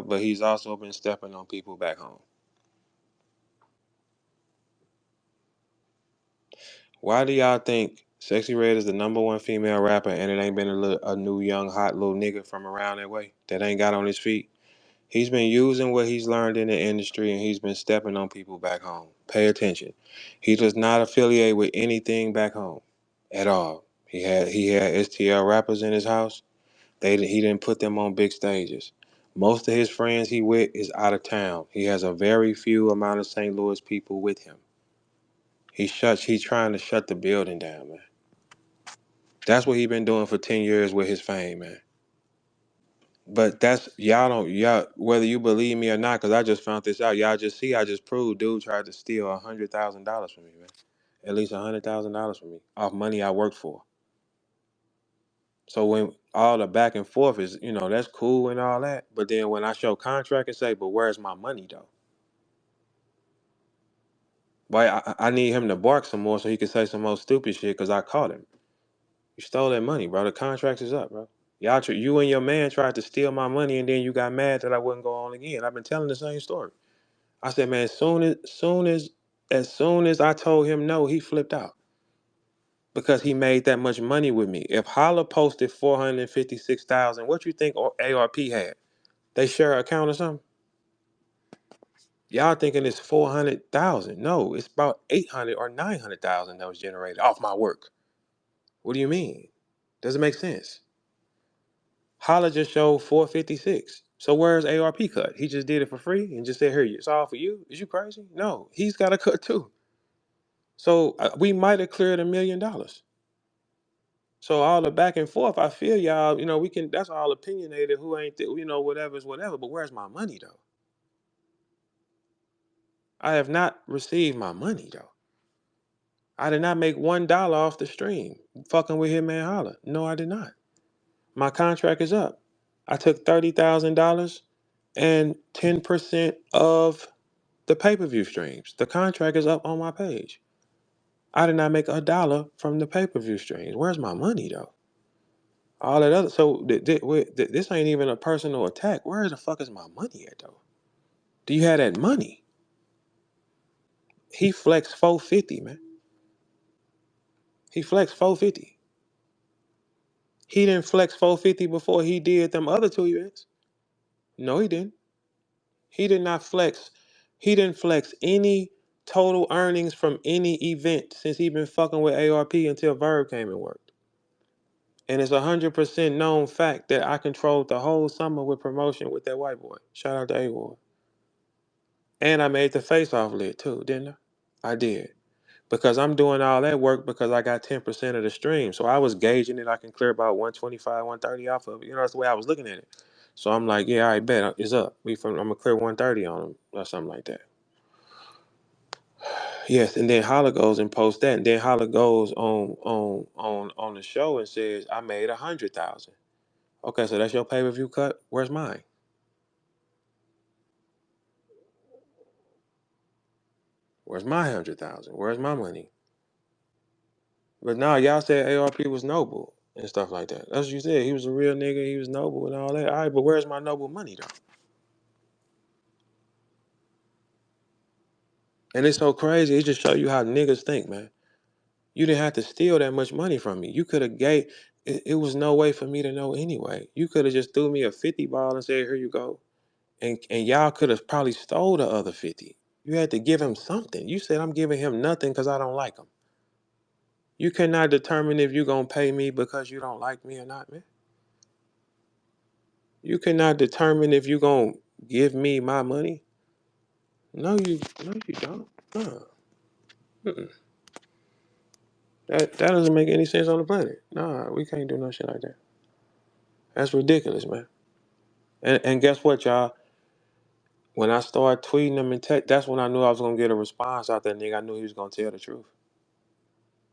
STL, but he's also been stepping on people back home. Why do y'all think Sexy Red is the #1 female rapper and it ain't been a new young hot little nigga from around that way that ain't got on his feet? He's been using what he's learned in the industry and he's been stepping on people back home. Pay attention. He does not affiliate with anything back home at all. He had STL rappers in his house. He didn't put them on big stages. Most of his friends he with is out of town. He has a very few amount of St. Louis people with him. He's trying to shut the building down, man. That's what he been doing for 10 years with his fame, man. But that's y'all whether you believe me or not, because I just found this out. Y'all just see, I just proved dude tried to steal $100,000 from me, man. At least $100,000 from me off money I worked for. So when all the back and forth is, that's cool and all that. But then when I show contract and say, but where's my money though? Boy, I need him to bark some more so he can say some more stupid shit because I caught him. You stole that money, bro. The contract is up, bro. You and your man tried to steal my money and then you got mad that I wouldn't go on again. I've been telling the same story. I said, man, as soon as I told him no, he flipped out because he made that much money with me. If Holla posted 456,000, what you think ARP had? They share an account or something? Y'all thinking it's 400,000? No, it's about 800 or 900,000 that was generated off my work. What do you mean? Doesn't make sense. Holla just showed 456. So where's ARP cut? He just did it for free and just said, here, it's all for you? Is you crazy? No, he's got a cut too. So we might have cleared $1 million. So all the back and forth, I feel y'all, that's all opinionated, who ain't, whatever's whatever. But where's my money though? I have not received my money though. I did not make $1 off the stream fucking with Hitman Holla. No, I did not. My contract is up. I took $30,000 and 10% of the pay-per-view streams. The contract is up on my page. I did not make $1 from the pay-per-view streams. Where's my money though? All that other, so this ain't even a personal attack. Where the fuck is my money at though? Do you have that money? He flexed 450, man. He flexed 450. He didn't flex 450 before he did them other two events. No, he didn't. He did not flex. He didn't flex any total earnings from any event since he been fucking with ARP until VERB came and worked. And it's 100% known fact that I controlled the whole summer with promotion with that white boy. Shout out to A-Ward. And I made the face-off lid too, didn't I? I did. Because I'm doing all that work because I got 10% of the stream. So I was gauging it. I can clear about 125, 130 off of it. That's the way I was looking at it. So I'm like, yeah, I bet it's up. I'm going to clear 130 on him or something like that. Yes, and then Holla goes and posts that. And then Holla goes on the show and says, I made 100,000. Okay, so that's your pay-per-view cut? Where's mine? Where's my 100,000? Where's my money? But now y'all said ARP was noble and stuff like that. That's what you said. He was a real nigga. He was noble and all that. All right, but where's my noble money though? And it's so crazy. It just show you how niggas think, man. You didn't have to steal that much money from me. You could have gave. It was no way for me to know anyway. You could have just threw me a 50 ball and said, "Here you go," and y'all could have probably stole the other 50. You had to give him something. You said I'm giving him nothing because I don't like him. You cannot determine if you're gonna pay me because you don't like me or not, man. You cannot determine if you're gonna give me my money. No, you don't. No. Mm-mm. That doesn't make any sense on the planet. Nah, we can't do no shit like that. That's ridiculous, man. And guess what, y'all? When I started tweeting him and that's when I knew I was gonna get a response out that nigga. I knew he was gonna tell the truth.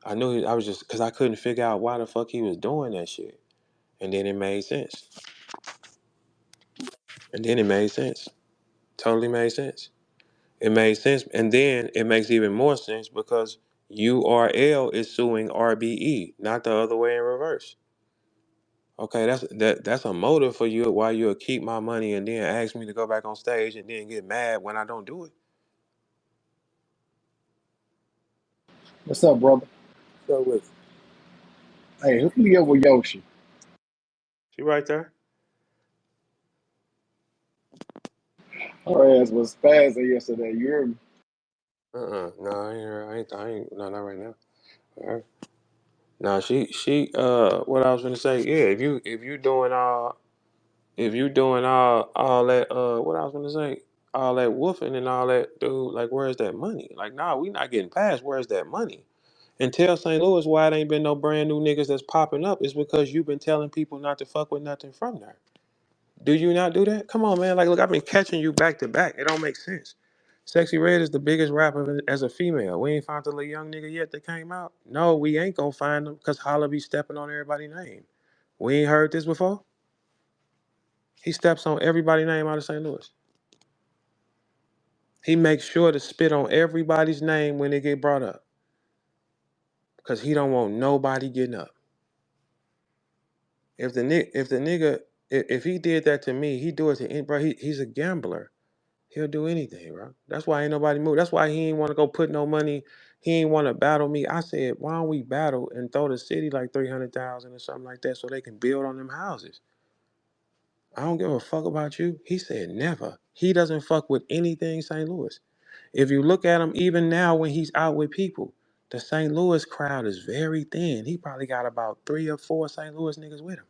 I was just because I couldn't figure out why the fuck he was doing that shit. And then it made sense. And then it made sense. Totally made sense. It made sense. And then it makes even more sense because URL is suing RBE, not the other way in reverse. Okay, that's a motive for you why you'll keep my money and then ask me to go back on stage and then get mad when I don't do it. What's up, brother? So with Hey, hook me up with Yoshi. she right there? Her ass was spazzing yesterday. You heard me? No, no, not right now. All right. No, what I was gonna say, yeah, if you doing all that what I was gonna say, all that woofing and all that, dude, like where's that money? Like, nah, we not getting past where's that money? And tell St. Louis why it ain't been no brand new niggas that's popping up is because you've been telling people not to fuck with nothing from there. Do you not do that? Come on, man. Like, look, I've been catching you back to back. It don't make sense. Sexy Red is the biggest rapper as a female. We ain't found the little young nigga yet that came out. No, we ain't gonna find him because Holla be stepping on everybody's name. We ain't heard this before. He steps on everybody's name out of St. Louis. He makes sure to spit on everybody's name when they get brought up because he don't want nobody getting up. If he did that to me, he do it to any, bro. He's a gambler. He'll do anything, bro. That's why ain't nobody move. That's why he ain't want to go put no money. He ain't want to battle me. I said, why don't we battle and throw the city like 300,000 or something like that so they can build on them houses? I don't give a fuck about you. He said never. He doesn't fuck with anything St. Louis. If you look at him even now when he's out with people, the St. Louis crowd is very thin. He probably got about 3 or 4 St. Louis niggas with him.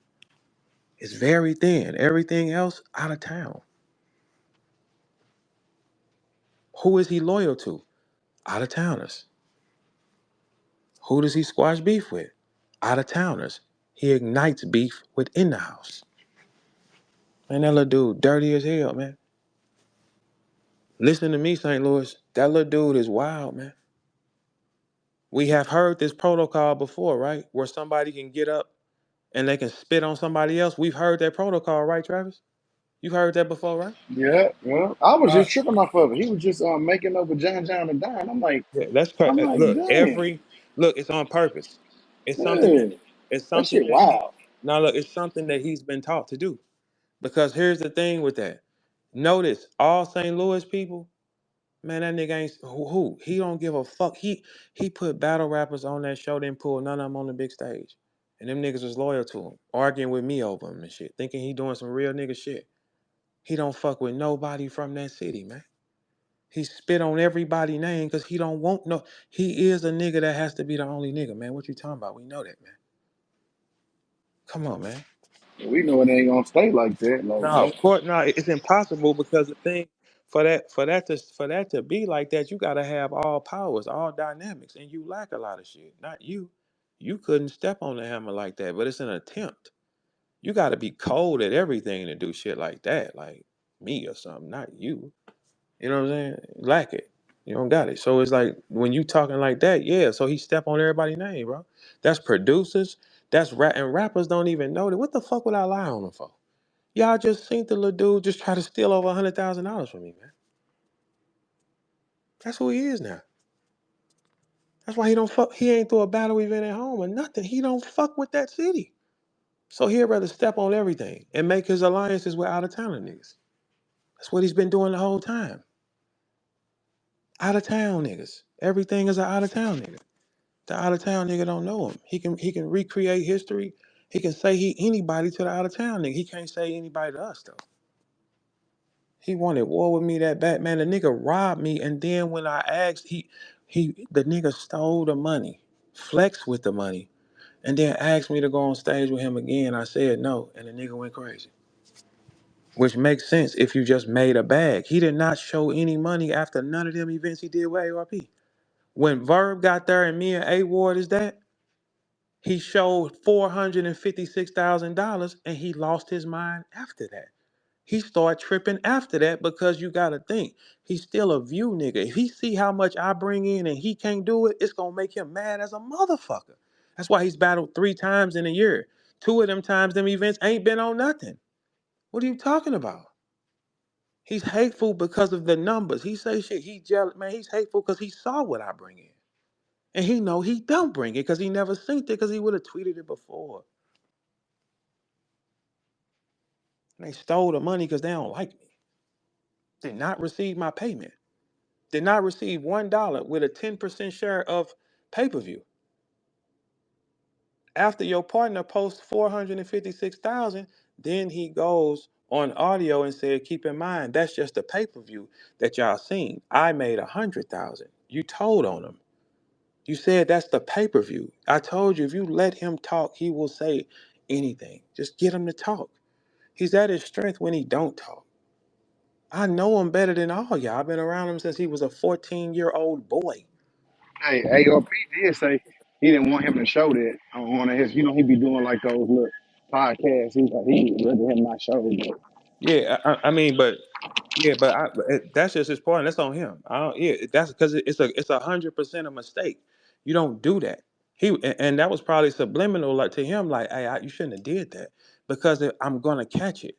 It's very thin. Everything else out of town. Who is he loyal to? Out of towners. Who does he squash beef with? Out of towners. He ignites beef within the house. Man, that little dude dirty as hell, man. Listen to me, St. Louis. That little dude is wild, man. We have heard this protocol before, right? Where somebody can get up and they can spit on somebody else. We've heard that protocol, right, Travis? You've heard that before, right? Yeah, yeah. I was All just right. tripping off of it. He was just making up with John and Don. Yeah, I'm like, damn, look, it's on purpose. It's something that yeah, it's that something shit that he wild. now look, it's something that he's been taught to do. Because here's the thing with that. Notice all St. Louis people, man, that nigga ain't who. He don't give a fuck. He put battle rappers on that show, didn't pull none of them on the big stage. And them niggas was loyal to him, arguing with me over him and shit, thinking he doing some real nigga shit. He don't fuck with nobody from that city, man. He spit on everybody name because he don't want no. He is a nigga that has to be the only nigga, man. What you talking about? We know that, man. Come on, man. We know it ain't gonna stay like that. Like No, that. of course, no. It's impossible because the thing for that to be like that, you gotta have all powers, all dynamics, and you lack a lot of shit. Not you. You couldn't step on the hammer like that, but it's an attempt. You gotta be cold at everything to do shit like that, like me or something, not you. You know what I'm saying? Lack it. You don't got it. So it's like when you talking like that, yeah. So he step on everybody's name, bro. That's producers. That's rap, and rappers don't even know that. What the fuck would I lie on them for? Y'all just seen the little dude just try to steal over $100,000 from me, man. That's who he is now. That's why he don't fuck. He ain't through a battle event at home or nothing. He don't fuck with that city. So he'd rather step on everything and make his alliances with out of town niggas. That's what he's been doing the whole time. Out of town niggas. Everything is an out of town nigga. The out of town nigga don't know him. He can recreate history. He can say he anybody to the out of town nigga. He can't say anybody to us though. He wanted war with me that bad, man. The nigga robbed me, and then when I asked, the nigga stole the money, flexed with the money, and then asked me to go on stage with him again. I said no, and the nigga went crazy. Which makes sense if you just made a bag. He did not show any money after none of them events he did with ARP. When VERB got there and me and A Ward is that, he showed $456,000 and he lost his mind after that. He started tripping after that because you gotta think he's still a view nigga. If he see how much I bring in and he can't do it, it's gonna make him mad as a motherfucker. That's why he's battled 3 times in a year. 2 of them times them events ain't been on nothing. What are you talking about? He's hateful because of the numbers. He say shit. He jealous, man. He's hateful because he saw what I bring in, and he know he don't bring it because he never seen it because he would have tweeted it before. They stole the money because they don't like me. Did not receive my payment. Did not receive $1 with a 10% share of pay-per-view. After your partner posts 456,000, then he goes on audio and said, keep in mind, that's just the pay-per-view that y'all seen. I made 100,000. You told on him. You said that's the pay-per-view. I told you if you let him talk, he will say anything. Just get him to talk. He's at his strength when he don't talk. I know him better than all y'all. I've been around him since he was a 14-year-old boy. Hey, AOP did say he didn't want him to show that on one of his. You know, he be doing like those little podcasts. He's like, he would rather him not show. But Yeah, I mean, but yeah, that's just his point. That's on him. I don't. Yeah, that's because it's 100% a mistake. You don't do that. And that was probably subliminal, like to him, like, hey, you shouldn't have did that because I'm gonna catch it.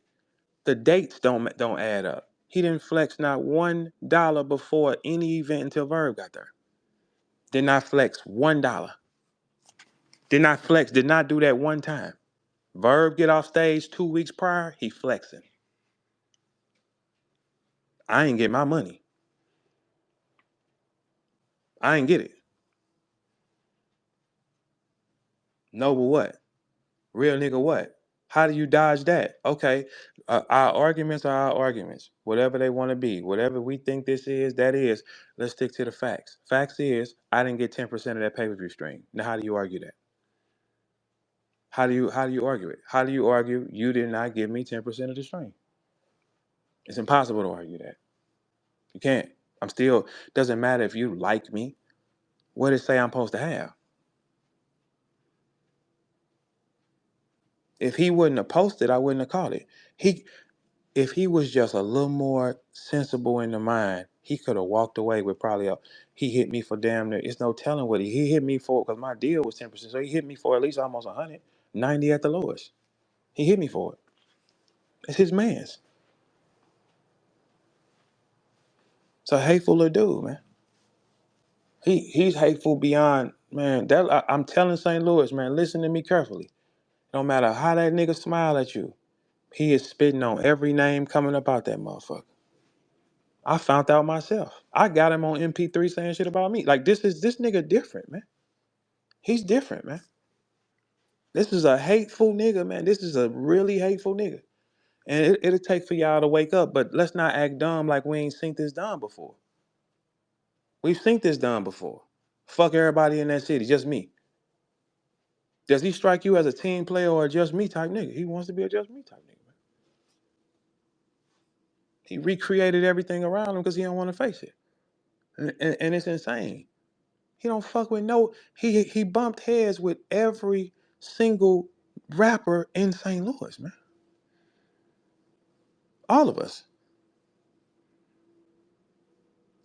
The dates don't add up. He didn't flex not $1 before any event until Verb got there. Did not flex $1. Did not flex. Did not do that one time. Verb get off stage 2 weeks prior. He flexing. I ain't get my money. I ain't get it. Noble what? Real nigga what? How do you dodge that? Okay, our arguments are our arguments. Whatever they want to be, whatever we think this is, that is. Let's stick to the facts. Facts is I didn't get 10% of that pay-per-view stream. Now how do you argue that? How do you argue it? How do you argue you did not give me 10% of the stream? It's impossible to argue that. You can't. I'm still doesn't matter if you like me. What does it say I'm supposed to have? If he wouldn't have posted, I wouldn't have caught it. If he was just a little more sensible in the mind, he could have walked away with probably he hit me for damn near. It's no telling what he hit me for because my deal was 10%. So he hit me for at least almost 190 at the lowest. He hit me for it. It's his man's. So hateful a dude, man. He's hateful beyond, man. I'm telling St. Louis, man, listen to me carefully. No matter how that nigga smile at you, he is spitting on every name coming up out that motherfucker. I found out myself. I got him on MP3 saying shit about me. Like this nigga different, man. He's different, man. This is a hateful nigga, man. This is a really hateful nigga. And it'll take for y'all to wake up, but let's not act dumb like we ain't seen this done before. We've seen this done before. Fuck everybody in that city, just me. Does he strike you as a team player or a just me type nigga? He wants to be a just me type nigga, man. He recreated everything around him because he don't want to face it. And it's insane. He don't fuck with no. He bumped heads with every single rapper in St. Louis, man. All of us.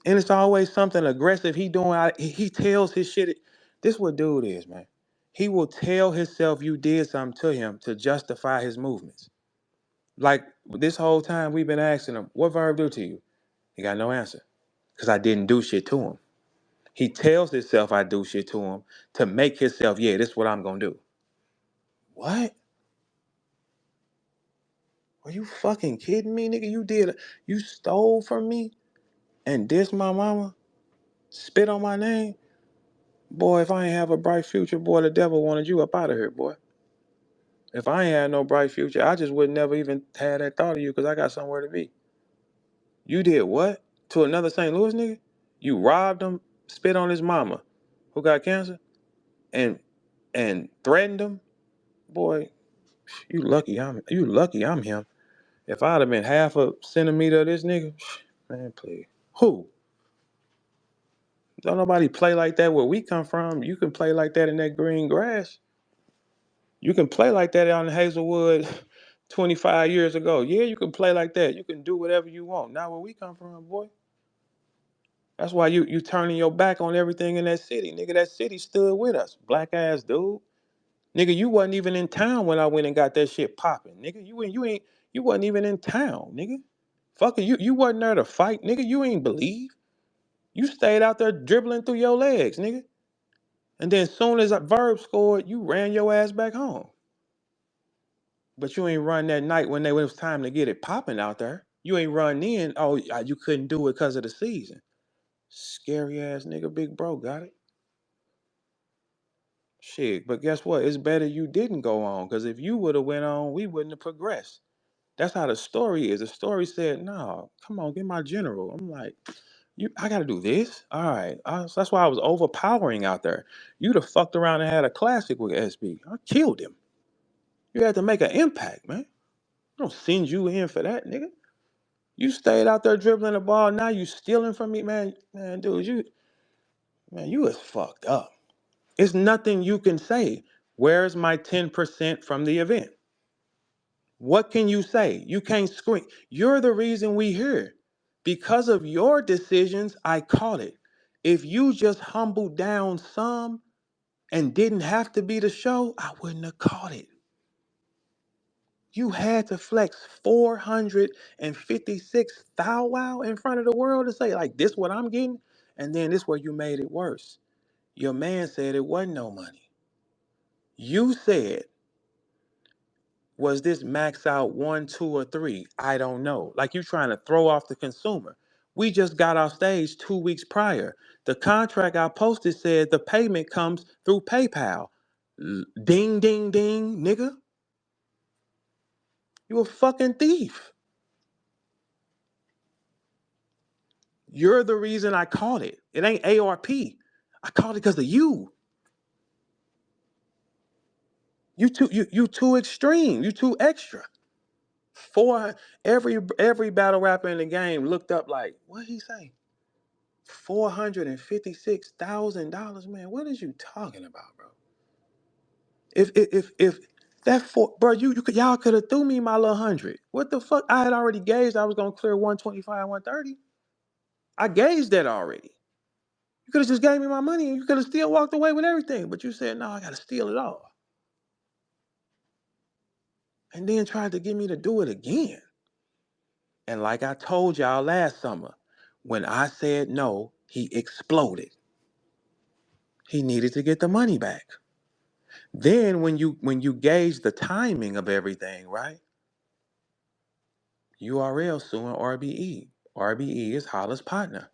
And it's always something aggressive he doing. He tells his shit. This what dude is, man. He will tell himself you did something to him to justify his movements. Like this whole time we've been asking him, what Verb do to you? He got no answer. Because I didn't do shit to him. He tells himself I do shit to him to make himself, yeah, this is what I'm gonna do. What? Are you fucking kidding me, nigga? You stole from me and dissed my mama? Spit on my name? Boy, if I ain't have a bright future, boy, the devil wanted you up out of here, boy. If I ain't had no bright future, I just would never even had that thought of you because I got somewhere to be. You did what? To another St. Louis nigga? You robbed him, spit on his mama who got cancer, and threatened him? Boy, you lucky I'm him. If I'd have been half a centimeter of this nigga, man, please. Who? Don't nobody play like that where we come from. You can play like that in that green grass. You can play like that out in Hazelwood 25 years ago. Yeah, you can play like that. You can do whatever you want. Not where we come from, boy. That's why you turning your back on everything in that city. Nigga, that city stood with us. Black ass dude. Nigga, you wasn't even in town when I went and got that shit popping. Nigga, you wasn't even in town, nigga. Fucker, you wasn't there to fight, nigga. You ain't believe. You stayed out there dribbling through your legs, nigga. And then soon as a Verb scored, you ran your ass back home. But you ain't run that night when it was time to get it popping out there. You ain't run in. Oh, you couldn't do it because of the season. Scary ass nigga, big bro, got it. Shit, but guess what? It's better you didn't go on, because if you would have went on, we wouldn't have progressed. That's how the story is. The story said, "No, come on, get my general." I'm like, I got to do this. All right, so that's why I was overpowering out there. You'd have fucked around and had a classic with SB. I killed him. You had to make an impact, man. I don't send you in for that, nigga. You stayed out there dribbling the ball. Now you stealing from me, man. Man, dude, you is fucked up. It's nothing you can say. Where's my 10% from the event? What can you say? You can't scream. You're the reason we here. Because of your decisions, I caught it. If you just humbled down some and didn't have to be the show, I wouldn't have caught it. You had to flex 456 thou wow in front of the world to say, like, this what I'm getting? And then this where you made it worse. Your man said it wasn't no money. You said, was this max out 1, 2, or 3? I don't know. Like you trying to throw off the consumer. We just got off stage 2 weeks prior. The contract I posted said the payment comes through PayPal. Ding, ding, ding, nigga. You a fucking thief. You're the reason I caught it. It ain't ARP. I caught it because of you. You too extreme. You too extra. Every battle rapper in the game looked up like, what he say? $456,000, man. What is you talking about, bro? If that bro, y'all could have threw me my little 100. What the fuck? I had already gauged I was gonna clear 125, 130. I gauged that already. You could have just gave me my money and you could have still walked away with everything. But you said, no, I gotta steal it all. And then tried to get me to do it again. And like I told y'all last summer, when I said no, he exploded. He needed to get the money back. Then when you gauge the timing of everything, right? URL suing RBE. RBE is Holla's partner.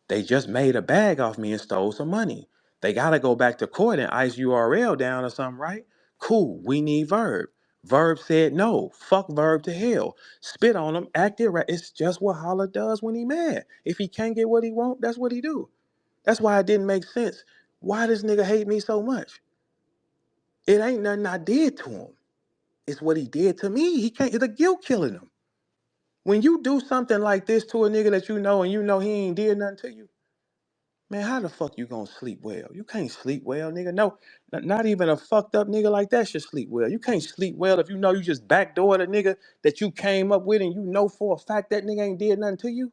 They just made a bag off me and stole some money. They gotta go back to court and ice URL down or something, right? Cool, we need VERB. VERB said no. Fuck VERB to hell. Spit on him, act it right. It's just what Holla does when he mad. If he can't get what he want, that's what he do. That's why it didn't make sense. Why this nigga hate me so much? It ain't nothing I did to him. It's what he did to me. He can't, the guilt killing him. When you do something like this to a nigga that you know and you know he ain't did nothing to you, man, how the fuck you gonna sleep well? You can't sleep well, nigga. No, not even a fucked up nigga like that should sleep well. You can't sleep well if you know you just backdoored a nigga that you came up with and you know for a fact that nigga ain't did nothing to you.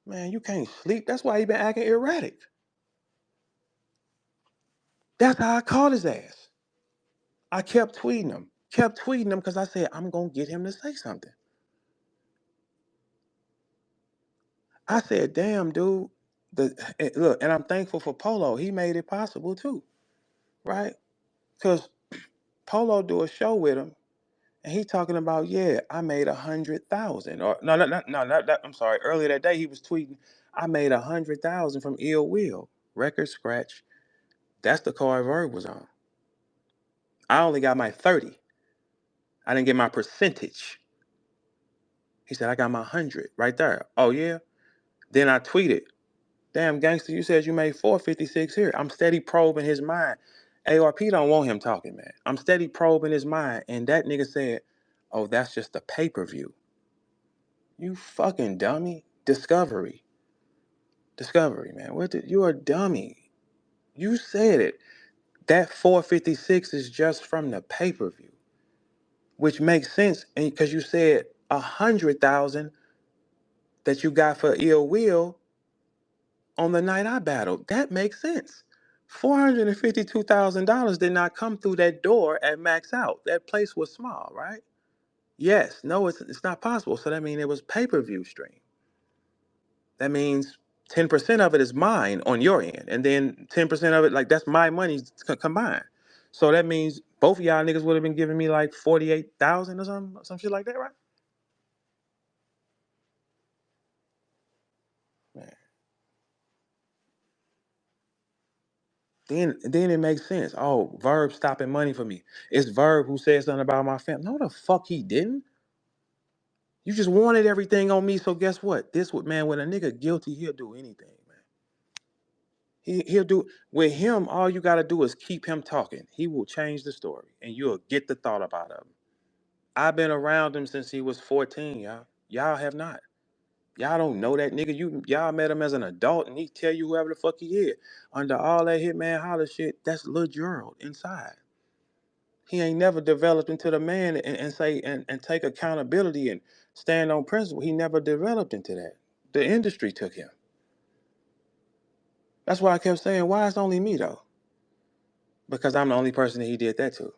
Man, you can't sleep. That's why he been acting erratic. That's how I caught his ass. I kept tweeting him. Because I said, I'm gonna get him to say something. I said, damn, dude. Look, and I'm thankful for Polo. He made it possible too, right? Because Polo do a show with him, and he talking about, yeah, I made 100,000. Or no, not that. I'm sorry. Earlier that day, he was tweeting, I made 100,000 from Ill Will record scratch. That's the card Verb was on. I only got my 30. I didn't get my percentage. He said, I got my 100 right there. Oh yeah. Then I tweeted, damn, gangster, you said you made 456 here. I'm steady probing his mind. ARP don't want him talking, man. I'm steady probing his mind. And that nigga said, oh, that's just a pay-per-view. You fucking dummy. Discovery, man. You're a dummy. You said it. That 456 is just from the pay-per-view. Which makes sense because you said 100,000 that you got for Ill Will on the night I battled. That makes sense. $452,000 did not come through that door at Max Out. That place was small, right? Yes. No, it's not possible. So that means it was pay-per-view stream. That means 10% of it is mine on your end. And then 10% of it, like that's my money combined. So that means Both of y'all niggas would have been giving me like 48,000 or some shit like that, right? Man. Then it makes sense. Oh, Verb stopping money for me. It's Verb who said something about my family. No, the fuck he didn't. You just wanted everything on me, so guess what? This would, man, when a nigga guilty, he'll do anything, man. He'll do with him. All you gotta do is keep him talking. He will change the story, and you'll get the thought about him. I've been around him since he was 14, y'all. Y'all have not. Y'all don't know that nigga. Y'all met him as an adult, and he tell you whoever the fuck he is. Under all that Hitman Holler shit, that's Lil Gerald inside. He ain't never developed into the man and say and take accountability and stand on principle. He never developed into that. The industry took him. That's why I kept saying, why it's only me though? Because I'm the only person that he did that to.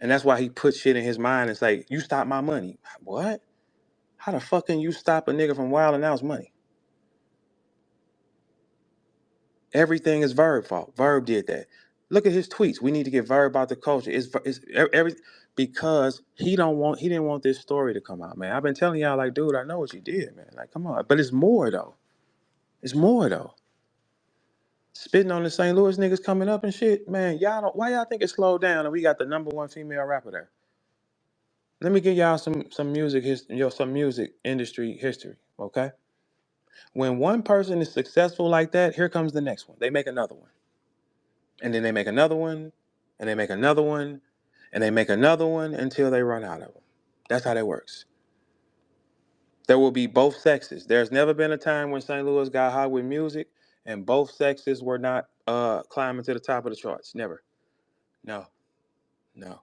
And that's why he put shit in his mind and say, you stop my money. What? How the fuck can you stop a nigga from wilding out's money? Everything is Verb fault. Verb did that. Look at his tweets. We need to get Verb out the culture. It's every because he didn't want this story to come out, man. I've been telling y'all, like, dude, I know what you did, man. Like, come on. But it's more though. It's more though. Spitting on the St. Louis niggas coming up and shit, man. Y'all don't. Why y'all think it slowed down and we got the #1 female rapper there? Let me give y'all some music some music industry history, okay? When one person is successful like that, here comes the next one. They make another one. And then they make another one, and they make another one, and they make another one until they run out of them. That's how that works. There will be both sexes. There's never been a time when St. Louis got hot with music and both sexes were not climbing to the top of the charts. Never. No. No.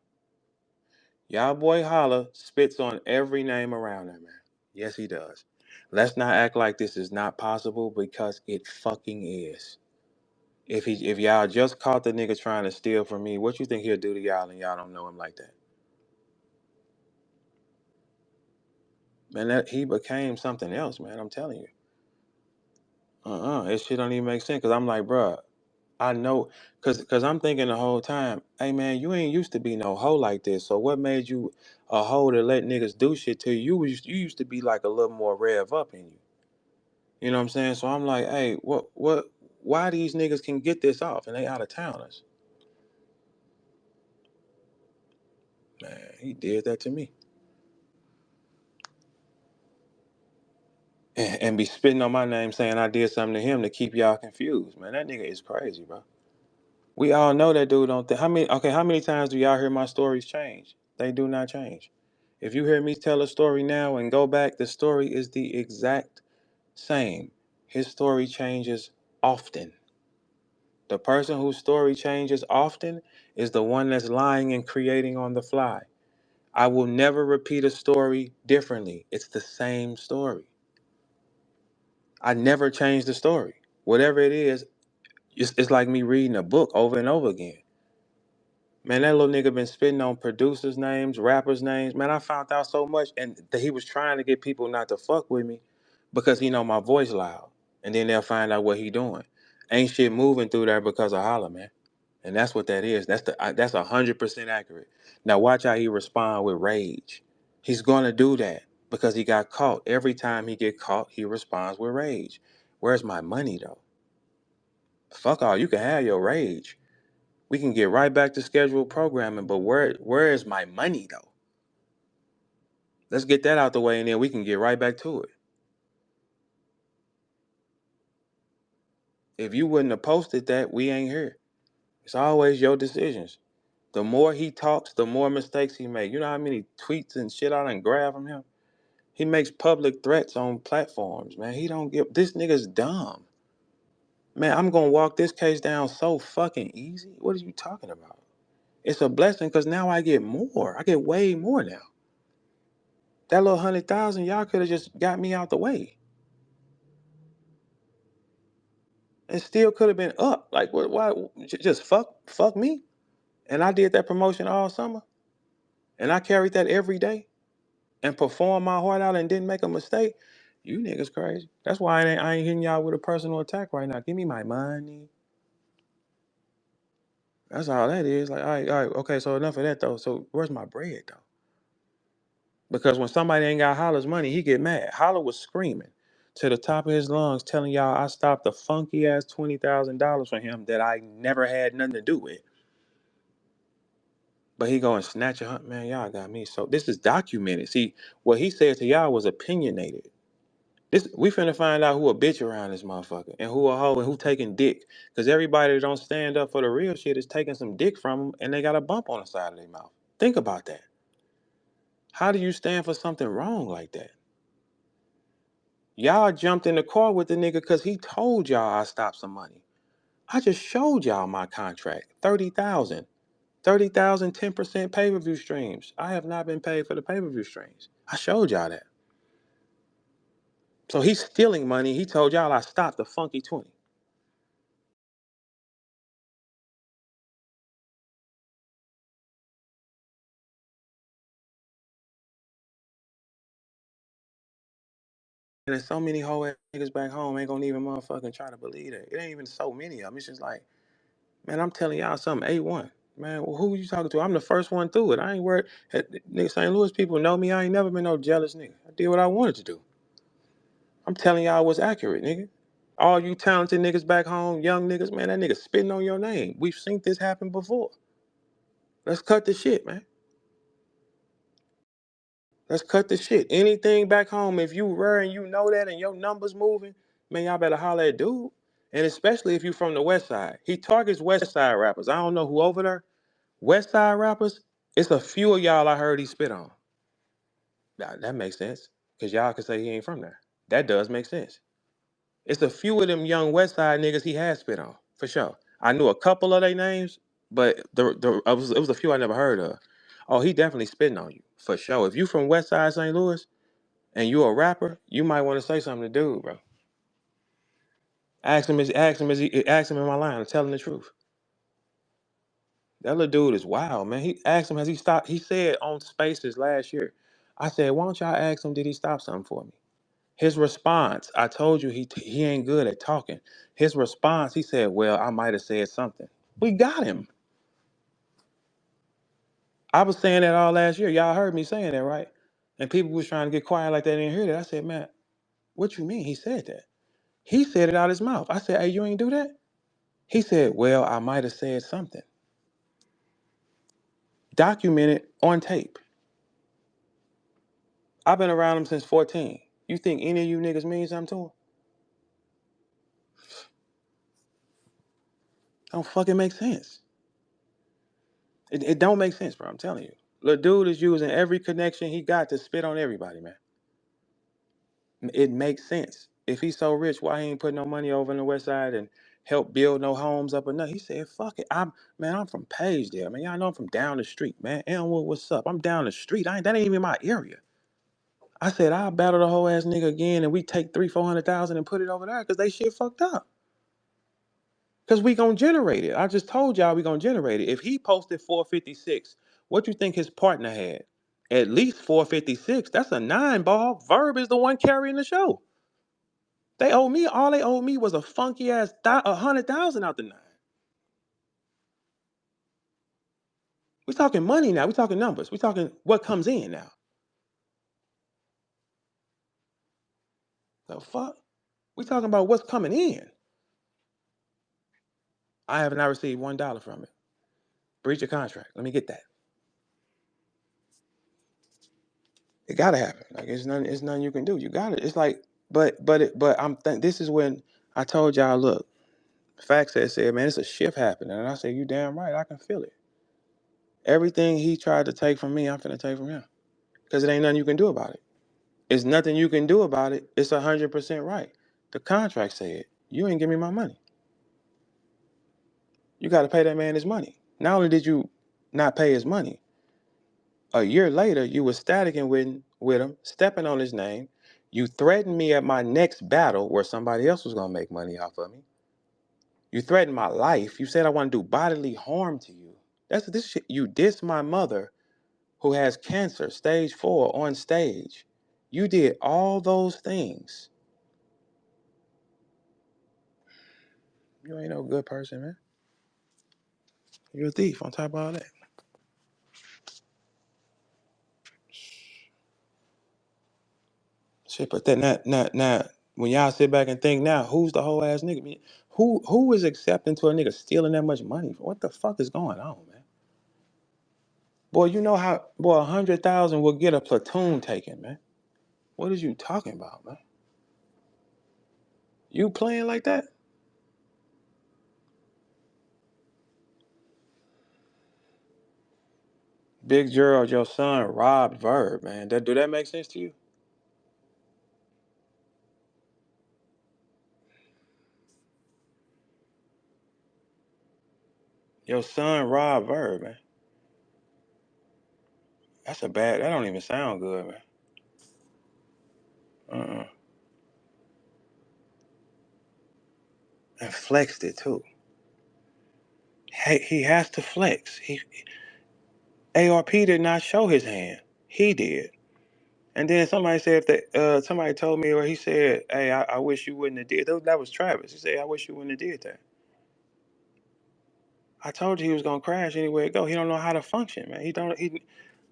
Y'all boy Holla spits on every name around there, man. Yes, he does. Let's not act like this is not possible because it fucking is. If y'all just caught the nigga trying to steal from me, what you think he'll do to y'all and y'all don't know him like that? Man, he became something else, man. I'm telling you. It shit don't even make sense. Cause I'm like, bruh, I know, cause I'm thinking the whole time, hey man, you ain't used to be no hoe like this. So what made you a hoe to let niggas do shit to you? You used to be like a little more rev up in you. You know what I'm saying? So I'm like, hey, why these niggas can get this off and they out of towners? Man, he did that to me. And be spitting on my name saying I did something to him to keep y'all confused. Man, that nigga is crazy, bro. We all know that dude don't think. How many times do y'all hear my stories change? They do not change. If you hear me tell a story now and go back, the story is the exact same. His story changes often. The person whose story changes often is the one that's lying and creating on the fly. I will never repeat a story differently. It's the same story. I never change the story. Whatever it is, it's like me reading a book over and over again. Man, that little nigga been spitting on producers' names, rappers' names. Man, I found out so much, and that he was trying to get people not to fuck with me because he know my voice loud. And then they'll find out what he doing. Ain't shit moving through there because of Holla, man. And that's what that is. That's 100% accurate. Now watch how he respond with rage. He's gonna do that because he got caught. Every time he get caught, he responds with rage. Where's my money though? Fuck all. You can have your rage. We can get right back to scheduled programming, but where is my money though? Let's get that out the way and then we can get right back to it. If you wouldn't have posted that, we ain't here. It's always your decisions. The more he talks, the more mistakes he makes. You know how many tweets and shit I done grab from him? He makes public threats on platforms, man. He don't give this nigga's dumb. Man, I'm gonna walk this case down so fucking easy. What are you talking about? It's a blessing because now I get more. I get way more now. That little 100,000, y'all could have just got me out the way. It still could have been up. Like what? Why? Just fuck me. And I did that promotion all summer, and I carried that every day, and performed my heart out, and didn't make a mistake. You niggas crazy. That's why I ain't hitting y'all with a personal attack right now. Give me my money. That's all that is. Like, all right, okay, so enough of that though. So where's my bread though? Because when somebody ain't got Holler's money, he get mad. Holler was screaming to the top of his lungs, telling y'all I stopped a funky ass $20,000 for him that I never had nothing to do with. But he go and snatch a hunt, man. Y'all got me. So this is documented. See, what he said to y'all was opinionated. This we finna find out who a bitch around this motherfucker and who a hoe and who taking dick. Cause everybody that don't stand up for the real shit is taking some dick from them and they got a bump on the side of their mouth. Think about that. How do you stand for something wrong like that? Y'all jumped in the car with the nigga because he told y'all I stopped some money. I just showed y'all my contract. 30,000. 30,000, 10% pay-per-view streams. I have not been paid for the pay-per-view streams. I showed y'all that. So he's stealing money. He told y'all I stopped the funky 20. And there's so many whole ass niggas back home ain't gonna even motherfucking try to believe that. It ain't even so many of them. It's just like, man, I'm telling y'all something. A1. Man, well, who you talking to? I'm the first one through it. I ain't worried. Nigga, St. Louis people know me. I ain't never been no jealous nigga. I did what I wanted to do. I'm telling y'all what's accurate, nigga. All you talented niggas back home, young niggas, man, that nigga spitting on your name. We've seen this happen before. Let's cut the shit, man. Let's cut the shit. Anything back home, if you rare and you know that and your numbers moving, man, y'all better holler at dude. And especially if you from the West Side. He targets West Side rappers. I don't know who over there. West Side rappers, it's a few of y'all I heard he spit on. That makes sense. Because y'all can say he ain't from there. That does make sense. It's a few of them young West Side niggas he has spit on, for sure. I knew a couple of their names, but it was a few I never heard of. Oh, he definitely spitting on you, for sure. If you from West Side St. Louis and you a rapper, you might want to say something to dude, bro. Ask him in my line, tell him the truth. That little dude is wild, man. He asked him, has he stopped? He said on Spaces last year. I said, why don't y'all ask him, did he stop something for me? His response, I told you he ain't good at talking. His response, he said, well, I might have said something. We got him. I was saying that all last year. Y'all heard me saying that, right? And people was trying to get quiet like they didn't hear that. I said, man, what you mean he said that? He said it out his mouth. I said, hey, you ain't do that? He said, well, I might have said something. Documented on tape. I've been around him since 14. You think any of you niggas mean something to him? Don't fucking make sense. It don't make sense, bro. I'm telling you. The dude is using every connection he got to spit on everybody, man. It makes sense. If he's so rich, why he ain't put no money over in the West Side and help build no homes up or nothing? He said, "Fuck it, I'm from Paysdale, man. Y'all know I'm from down the street, man. Elmwood, what's up? I'm down the street. That ain't even my area." I said, "I'll battle the whole ass nigga again, and we take 300,000-400,000 and put it over there because they shit fucked up. Cause we gonna generate it. I just told y'all we gonna generate it. If he posted 456, what you think his partner had? At least 456. That's a 9 ball. VERB is the one carrying the show. They owe me. All they owed me was a funky ass 100,000 out the 9. We talking money now. We talking numbers. We talking what comes in now. The fuck? We talking about what's coming in. I have not received $1 from it. Breach of contract. Let me get that. It gotta happen. Like it's nothing you can do. You got it. It's like, this is when I told y'all, look, Facts said, man, it's a shift happening. And I said, you damn right, I can feel it. Everything he tried to take from me, I'm finna take from him. Because it ain't nothing you can do about it. It's nothing you can do about it. It's 100% right. The contract said, you ain't give me my money. You gotta pay that man his money. Not only did you not pay his money, a year later, you were staticking with him, stepping on his name. You threatened me at my next battle where somebody else was gonna make money off of me. You threatened my life. You said I want to do bodily harm to you. That's this shit. You dissed my mother who has cancer, stage 4, on stage. You did all those things. You ain't no good person, man. You're a thief on top of all that. Shit, but then now, when y'all sit back and think now, who's the whole ass nigga? Man, who is accepting to a nigga stealing that much money? What the fuck is going on, man? Boy, you know how 100,000 will get a platoon taken, man. What is you talking about, man? You playing like that? Big Gerald, your son robbed Verb, man. Do that make sense to you? Your son robbed Verb, man. That don't even sound good, man. Uh-uh. And flexed it too. Hey, he has to flex. ARP did not show his hand. He did. And then somebody said somebody told me, or he said, "Hey, I wish you wouldn't have did." That was Travis. He said, "I wish you wouldn't have did that." I told you he was gonna crash anywhere it go. He don't know how to function, man. He don't. He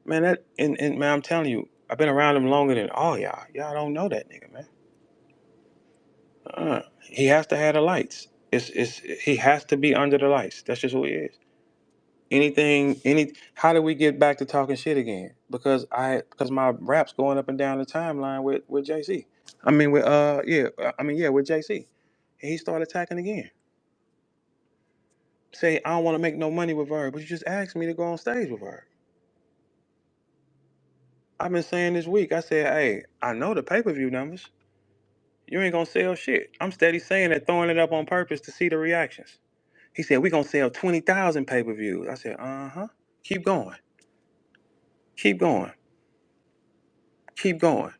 man that and man, I'm telling you, I've been around him longer than all y'all. Y'all don't know that nigga, man. He has to have the lights. He has to be under the lights. That's just who he is. How do we get back to talking shit again? Because my rap's going up and down the timeline with JC. I mean with with JC. And he started attacking again. Say I don't want to make no money with Verb, but you just asked me to go on stage with Verb. I've been saying this week, I said, hey, I know the pay-per-view numbers. You ain't gonna sell shit. I'm steady saying that, throwing it up on purpose to see the reactions. He said, we gonna sell 20,000 pay-per-views. I said, uh-huh. Keep going. Keep going. Keep going.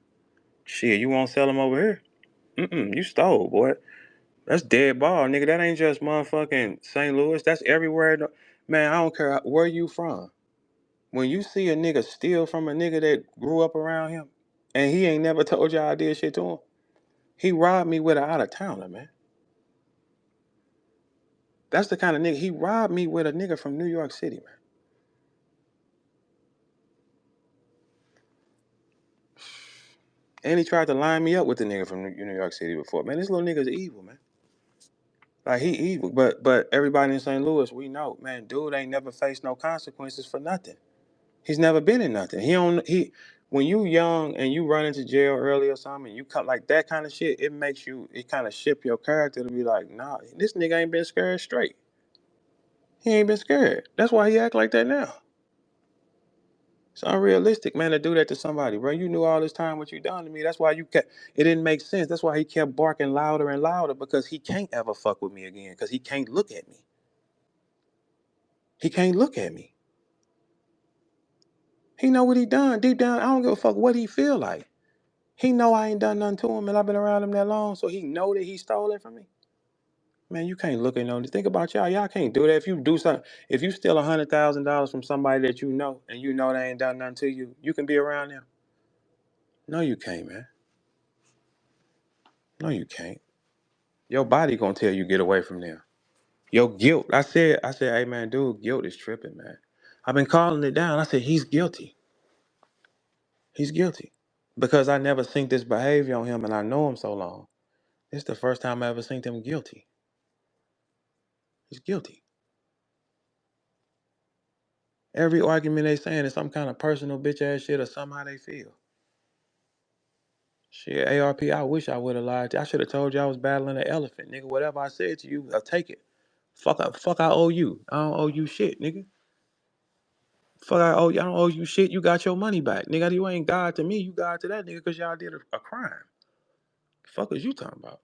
Shit, you won't sell them over here? You stole, boy. That's dead ball, nigga. That ain't just motherfucking St. Louis. That's everywhere. Man, I don't care where you from. When you see a nigga steal from a nigga that grew up around him, and he ain't never told y'all I did shit to him, he robbed me with an out-of-towner, man. That's the kind of nigga. He robbed me with a nigga from New York City, man. And he tried to line me up with the nigga from New York City before. Man, this little nigga's evil, man. Like, he evil. But everybody in St. Louis, we know, man, dude ain't never faced no consequences for nothing. He's never been in nothing. When you young and you run into jail early or something, and you come like that kind of shit, it kind of ship your character to be like, nah, this nigga ain't been scared straight. He ain't been scared. That's why he act like that now. It's unrealistic, man, to do that to somebody, bro. You knew all this time what you done to me. That's why it didn't make sense. That's why he kept barking louder and louder, because he can't ever fuck with me again, because he can't look at me. He can't look at me. He know what he done. Deep down, I don't give a fuck what he feel like. He know I ain't done nothing to him, and I've been around him that long, so he know that he stole it from me. Man, you can't look at no. Think about y'all. Y'all can't do that. If you do something, if you steal $100,000 from somebody that you know, and you know they ain't done nothing to you, you can be around them. No, you can't, man. No, you can't. Your body gonna tell you get away from them. Your guilt. I said, hey man, dude, guilt is tripping, man. I've been calling it down. I said, he's guilty. He's guilty. Because I never seen this behavior on him, and I know him so long. This is the first time I ever seen him guilty. He's guilty. Every argument they saying is some kind of personal bitch ass shit, or somehow they feel. Shit, ARP, I wish I would have lied to you. I should have told you I was battling an elephant, nigga. Whatever I said to you, I'll take it. Fuck, I owe you. I don't owe you shit, nigga. Fuck, I don't owe you shit. You got your money back, nigga. You ain't God to me. You God to that nigga, because y'all did a crime. Fuck is you talking about?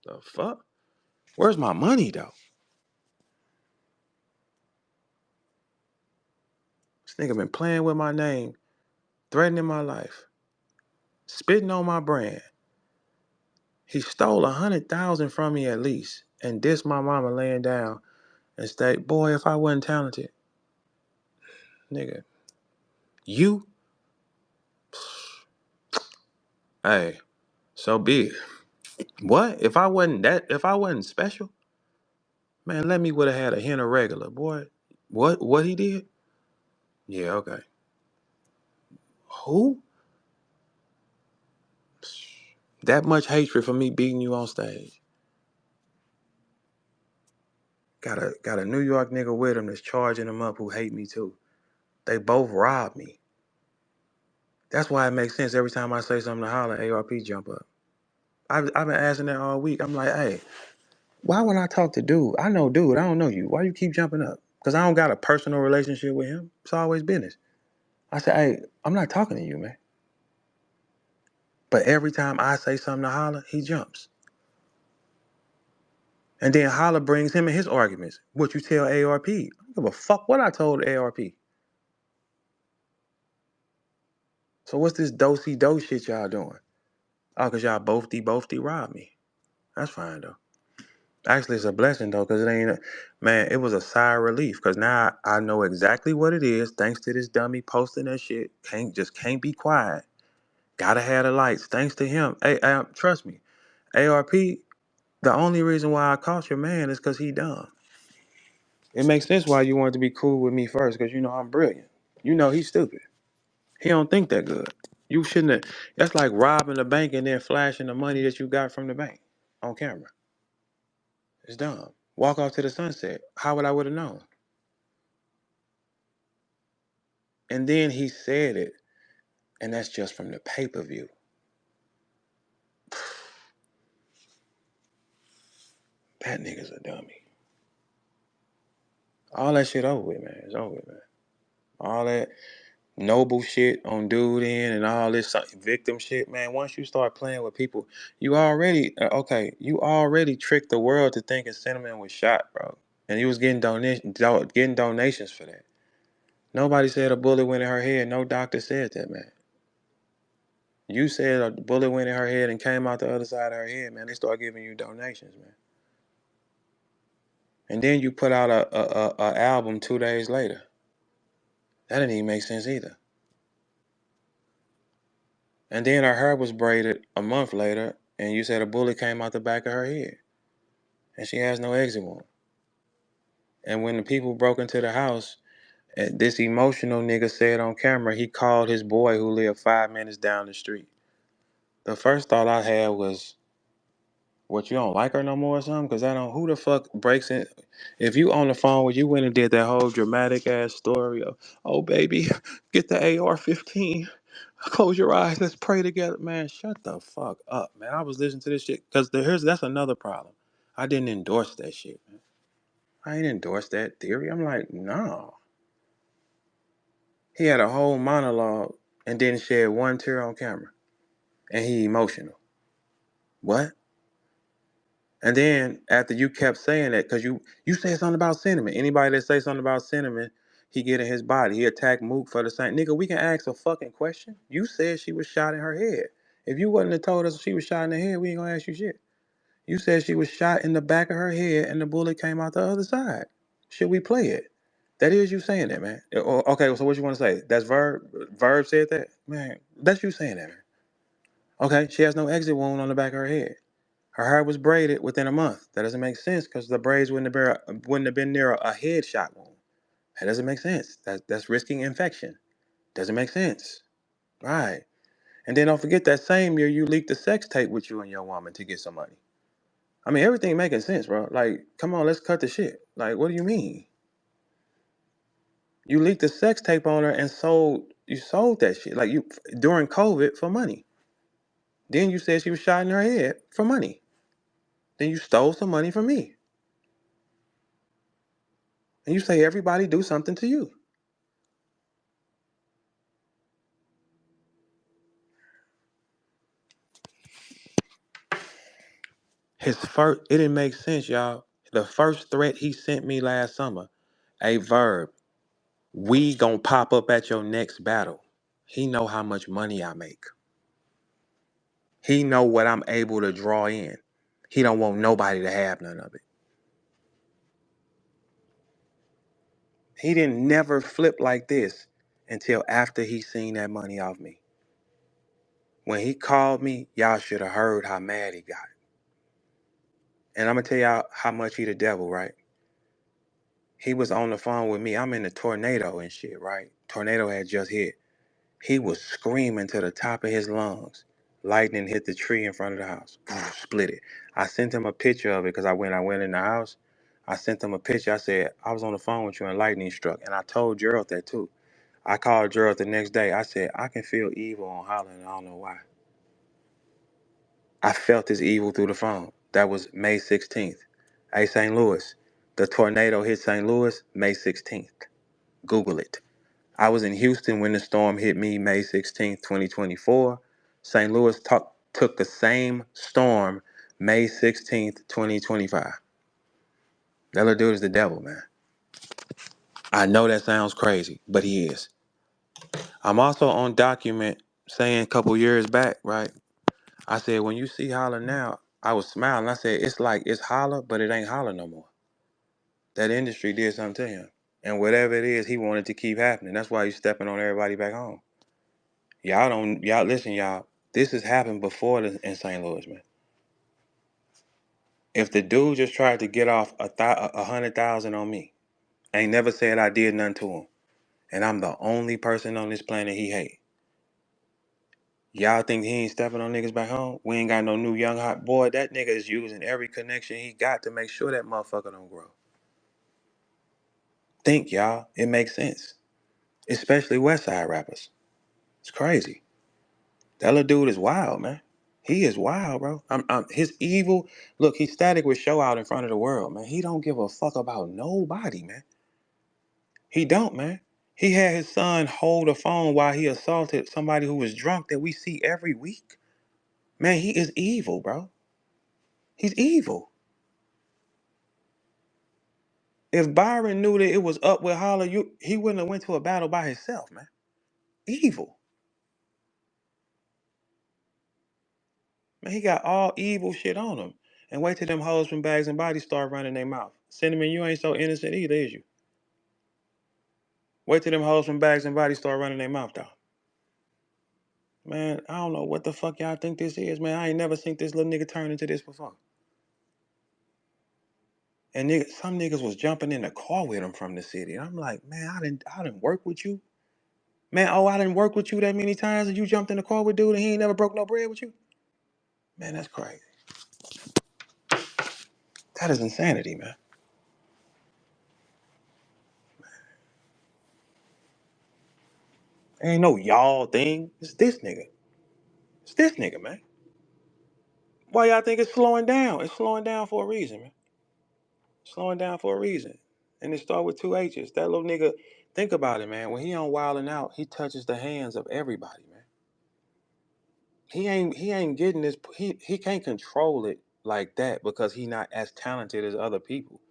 The fuck? Where's my money though? This nigga been playing with my name, threatening my life, spitting on my brand. He stole 100,000 from me at least, and dissed my mama laying down and stayed. Boy, if I wasn't talented, nigga, you, hey, so be it. What? If I wasn't special, Man, let me would have had a hint of regular, boy. What he did? Yeah, okay. Who? That much hatred for me beating you on stage. Got a New York nigga with him that's charging him up who hate me too. They both robbed me. That's why it makes sense every time I say something to holler, ARP jump up. I've been asking that all week. I'm like, hey, why when I talk to dude, I know dude, I don't know you. Why you keep jumping up? Because I don't got a personal relationship with him. It's always business. I said, hey, I'm not talking to you, man. But every time I say something to holler, he jumps. And then holler brings him in his arguments. What you tell ARP. I don't give a fuck what I told ARP. So what's this do-si-do shit y'all doing? Oh, because y'all both robbed me. That's fine, though. Actually, it's a blessing, though, because it ain't, man, it was a sigh of relief, because now I know exactly what it is, thanks to this dummy posting that shit. Can't be quiet. Gotta have the lights, thanks to him. Hey, trust me, ARP, the only reason why I caught your man is because he dumb. It makes sense why you wanted to be cool with me first, because you know I'm brilliant. You know he's stupid. He don't think that good. You shouldn't have. That's like robbing the bank and then flashing the money that you got from the bank on camera. It's dumb. Walk off to the sunset. How would I would have known? And then he said it, and that's just from the pay-per-view. That nigga's a dummy. All that shit over with, man. It's over with, man. All that noble shit on dude in and all this victim shit, man. Once you start playing with people, you already you already tricked the world to thinking Cinnamon was shot, bro. And he was getting donations for that. Nobody said a bullet went in her head. No doctor said that, man. You said a bullet went in her head and came out the other side of her head, man. They start giving you donations, man. And then you put out a album 2 days later. That didn't even make sense either. And then her hair was braided a month later, and you said a bullet came out the back of her head. And she has no exit wound. And when the people broke into the house, this emotional nigga said on camera he called his boy who lived 5 minutes down the street. The first thought I had was, what, you don't like her no more or something? Because I don't, who the fuck breaks in? If you on the phone with, you went and did that whole dramatic ass story of, oh baby, get the AR-15. Close your eyes, let's pray together. Man, shut the fuck up, man. I was listening to this shit because that's another problem. I didn't endorse that shit, man. I ain't endorse that theory. I'm like, no. He had a whole monologue and didn't shed one tear on camera. And he emotional. What? And then after you kept saying that, because you said something about Cinnamon. Anybody that say something about Cinnamon, he get in his body. He attacked Mook for the same. Nigga, we can ask a fucking question. You said she was shot in her head. If you wouldn't have told us she was shot in the head, we ain't gonna ask you shit. You said she was shot in the back of her head and the bullet came out the other side. Should we play it? That is you saying that, man. Okay, so what you want to say? That's Verb? Verb said that? Man, that's you saying that, man. Okay, she has no exit wound on the back of her head. Her hair was braided within a month. That doesn't make sense because the braids wouldn't have been near a headshot wound. That doesn't make sense. That's risking infection. Doesn't make sense. Right. And then don't forget that same year you leaked the sex tape with you and your woman to get some money. I mean, everything making sense, bro. Like, come on, let's cut the shit. Like, what do you mean? You leaked the sex tape on her and you sold that shit. Like, you during COVID for money. Then you said she was shot in her head for money. Then you stole some money from me. And you say everybody do something to you. It didn't make sense, y'all. The first threat he sent me last summer, a verb, we gonna pop up at your next battle. He know how much money I make. He know what I'm able to draw in. He don't want nobody to have none of it. He didn't never flip like this until after he seen that money off me. When he called me, y'all should have heard how mad he got. And I'm gonna tell y'all how much he the devil, right? He was on the phone with me. I'm in the tornado and shit, right? Tornado had just hit. He was screaming to the top of his lungs. Lightning hit the tree in front of the house. Split it. I sent him a picture of it because I went in the house. I sent him a picture. I said, I was on the phone with you and lightning struck. And I told Gerald that too. I called Gerald the next day. I said, I can feel evil on Holland. I don't know why. I felt this evil through the phone. That was May 16th. Hey, St. Louis. The tornado hit St. Louis May 16th. Google it. I was in Houston when the storm hit me May 16th, 2024. St. Louis took the same storm May 16th, 2025. That little dude is the devil, man. I know that sounds crazy, but he is. I'm also on document saying a couple years back, right? I said, when you see Holler now, I was smiling. I said, it's like it's Holler, but it ain't Holler no more. That industry did something to him. And whatever it is, he wanted to keep happening. That's why he's stepping on everybody back home. Y'all listen, y'all. This has happened before in St. Louis, man. If the dude just tried to get off 100,000 on me, ain't never said I did nothing to him, and I'm the only person on this planet he hate. Y'all think he ain't stepping on niggas back home? We ain't got no new young hot boy. That nigga is using every connection he got to make sure that motherfucker don't grow. Think, y'all. It makes sense. Especially West Side rappers. It's crazy. That little dude is wild, man. He is wild, bro. His evil. Look, he's static with show out in front of the world, man. He don't give a fuck about nobody, man. He don't, man. He had his son hold a phone while he assaulted somebody who was drunk that we see every week. Man, he is evil, bro. He's evil. If Byron knew that it was up with Holler, he wouldn't have went to a battle by himself, man. Evil. Man, he got all evil shit on him. And wait till them hoes from Bags and Bodies start running their mouth. Cinnamon, you ain't so innocent either, is you? Wait till them hoes from Bags and Bodies start running their mouth, though. Man, I don't know what the fuck y'all think this is, man. I ain't never seen this little nigga turn into this before. And some niggas was jumping in the car with him from the city. And I'm like, man, I didn't work with you. Man, I didn't work with you that many times and you jumped in the car with dude and he ain't never broke no bread with you? Man, that's crazy. That is insanity, man. Ain't no y'all thing. It's this nigga. It's this nigga, man. Why y'all think it's slowing down? It's slowing down for a reason, man. Slowing down for a reason. And it start with two H's. That little nigga, think about it, man. When he on wilding out, he touches the hands of everybody, man. He ain't getting this. He can't control it like that because he not as talented as other people.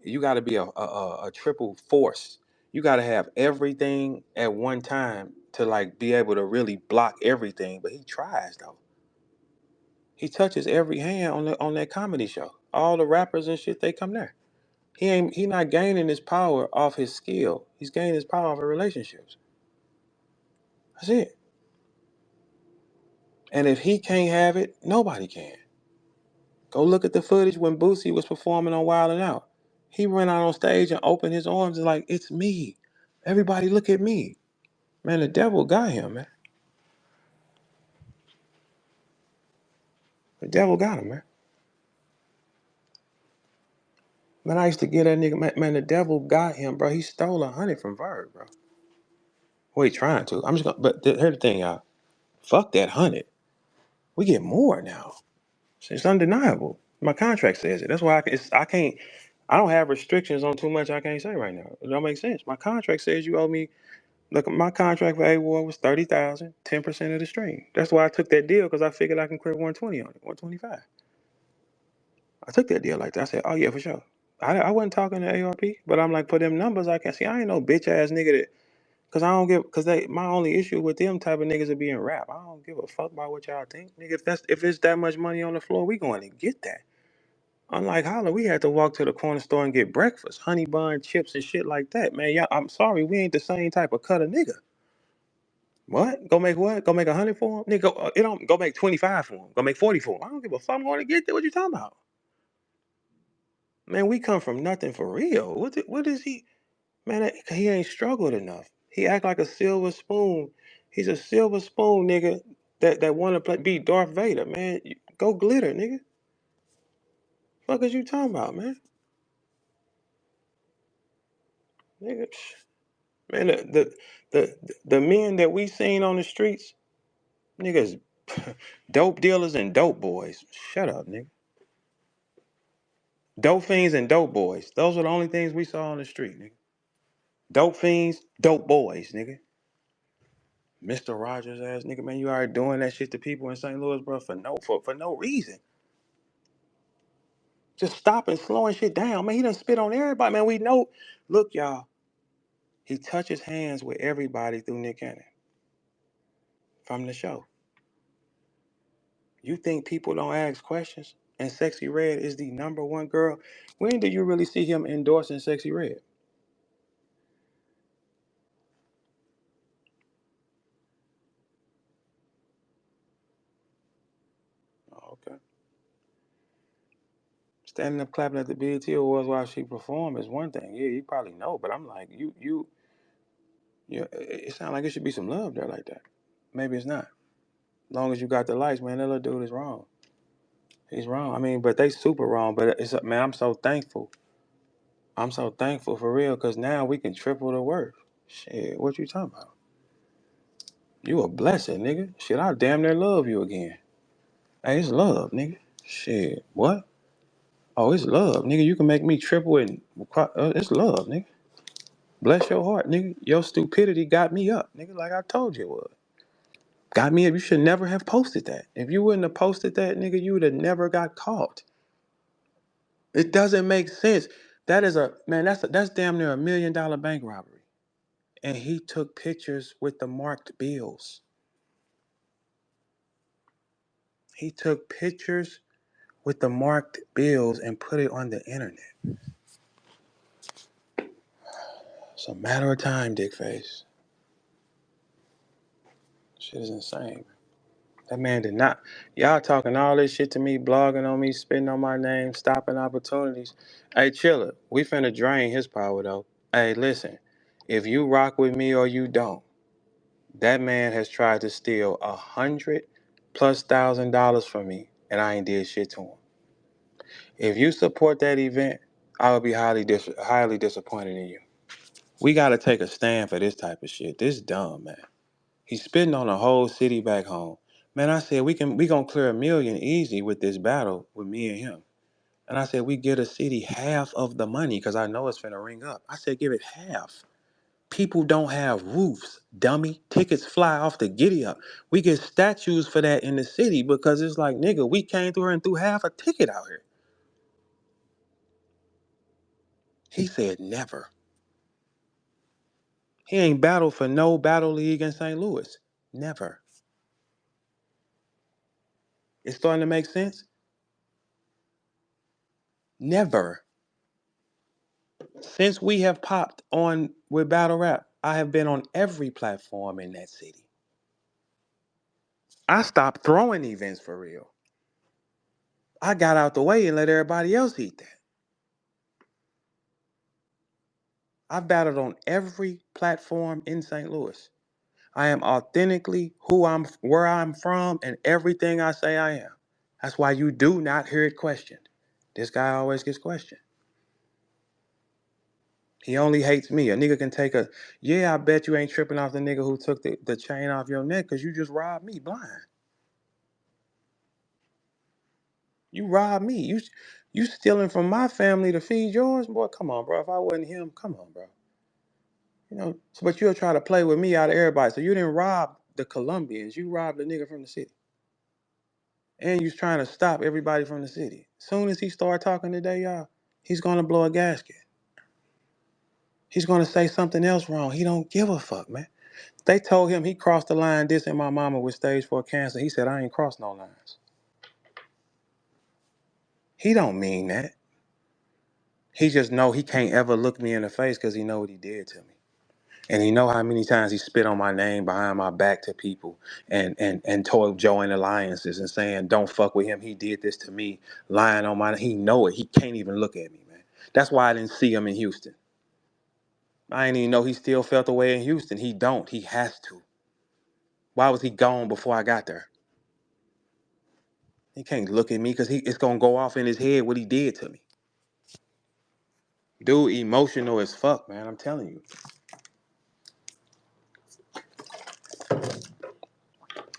You got to be a triple force. You got to have everything at one time to like be able to really block everything. But he tries though. He touches every hand on that comedy show. All the rappers and shit, they come there. He not gaining his power off his skill. He's gaining his power off of relationships. That's it. And if he can't have it, nobody can. Go look at the footage when Boosie was performing on Wild 'N Out. He ran out on stage and opened his arms and like, it's me. Everybody look at me. Man, the devil got him, man. The devil got him, man. Man, I used to get that nigga, man, the devil got him, bro. He stole 100 from VERB, bro. Well, he trying to. I'm just gonna, but here's the thing, y'all. Fuck that 100. We get more now. It's undeniable. My contract says it. That's why I don't have restrictions on too much I can't say right now. It don't make sense. My contract says you owe me. Look, my contract for A-War was 30,000, 10% of the stream. That's why I took that deal because I figured I can clear 120 on it, 125. I took that deal like that. I said, oh yeah, for sure. I wasn't talking to ARP, but I'm like, for them numbers, I can see. I ain't no bitch ass nigga that, cause I don't give, cause my only issue with them type of niggas is being rap. I don't give a fuck about what y'all think, nigga. If it's that much money on the floor, we going to get that. Unlike Holla, we had to walk to the corner store and get breakfast, honey bun, chips, and shit like that, man. Y'all, I'm sorry, we ain't the same type of cut of nigga. What? Go make what? Go make 100 for him? Nigga, it don't go make 25 for him. Go make 40 for him. I don't give a fuck. I'm going to get there. What you talking about? Man, we come from nothing for real. What is he? Man, he ain't struggled enough. He act like a silver spoon. He's a silver spoon, nigga, that want to be Darth Vader, man. Go glitter, nigga. Fuck is you talking about, man? Nigga, man, the men that we seen on the streets, niggas, dope dealers and dope boys. Shut up, nigga. Dope fiends and dope boys. Those were the only things we saw on the street, nigga. Dope fiends, dope boys, nigga. Mr. Rogers ass nigga, man, you already doing that shit to people in St. Louis, bro, for no reason. Just stopping, slowing shit down. Man, he done spit on everybody. Man, we know. Look, y'all, he touches hands with everybody through Nick Cannon from the show. You think people don't ask questions? And Sexy Red is the #1 girl. When did you really see him endorsing Sexy Red? Oh, okay. Standing up clapping at the BET Awards while she performed is one thing. Yeah, you probably know, but I'm like, it sounds like it should be some love there like that. Maybe it's not. As long as you got the lights, man, that little dude is wrong. He's wrong. I mean, but they super wrong. But man, I'm so thankful. I'm so thankful for real, because now we can triple the worth. Shit, what you talking about? You a blessing, nigga. Shit, I damn near love you again. Hey, it's love, nigga. Shit, what? Oh, it's love, nigga. You can make me triple and it's love, nigga. Bless your heart, nigga. Your stupidity got me up, nigga, like I told you it would. Got me up. You should never have posted that. If you wouldn't have posted that, nigga, you would have never got caught. It doesn't make sense. That is that's damn near $1 million bank robbery. And he took pictures with the marked bills. He took pictures with the marked bills and put it on the internet. It's a matter of time, dickface. Shit is insane. That man did not. Y'all talking all this shit to me, blogging on me, spitting on my name, stopping opportunities. Hey, chiller, we finna drain his power though. Hey, listen, if you rock with me or you don't, that man has tried to steal $100,000+ from me, and I ain't did shit to him. If you support that event, I would be highly disappointed in you. We gotta take a stand for this type of shit. This dumb, man. He's spitting on the whole city back home. Man, I said we gonna clear 1 million easy with this battle with me and him. And I said we get a city half of the money because I know it's finna ring up. I said give it half. People don't have roofs, dummy. Tickets fly off the giddy up. We get statues for that in the city because it's like, nigga, we came through here and threw half a ticket out here. He said never. He ain't battled for no battle league in St. Louis. Never. It's starting to make sense? Never. Since we have popped on with battle rap, I have been on every platform in that city. I stopped throwing events for real. I got out the way and let everybody else eat that. I've battled on every platform in St. Louis. I am authentically where I'm from, and everything I say I am. That's why you do not hear it questioned. This guy always gets questioned. He only hates me. A nigga can take I bet you ain't tripping off the nigga who took the chain off your neck because you just robbed me blind. You robbed me. You stealing from my family to feed yours? Boy, come on, bro. If I wasn't him, come on, bro. But you'll try to play with me out of everybody. So you didn't rob the Colombians. You robbed the nigga from the city. And you was trying to stop everybody from the city. Soon as he start talking today, y'all, he's going to blow a gasket. He's going to say something else wrong. He don't give a fuck, man. They told him he crossed the line dissing my mama with stage 4 cancer. He said, I ain't crossed no lines. He don't mean that. He just know he can't ever look me in the face because he know what he did to me. And he know how many times he spit on my name behind my back to people and told join alliances and saying, don't fuck with him. He did this to me, lying on my, he know it. He can't even look at me, man. That's why I didn't see him in Houston. I didn't even know he still felt the way in Houston. He don't. He has to. Why was he gone before I got there? He can't look at me because it's gonna go off in his head what he did to me. Dude, emotional as fuck, man. I'm telling you.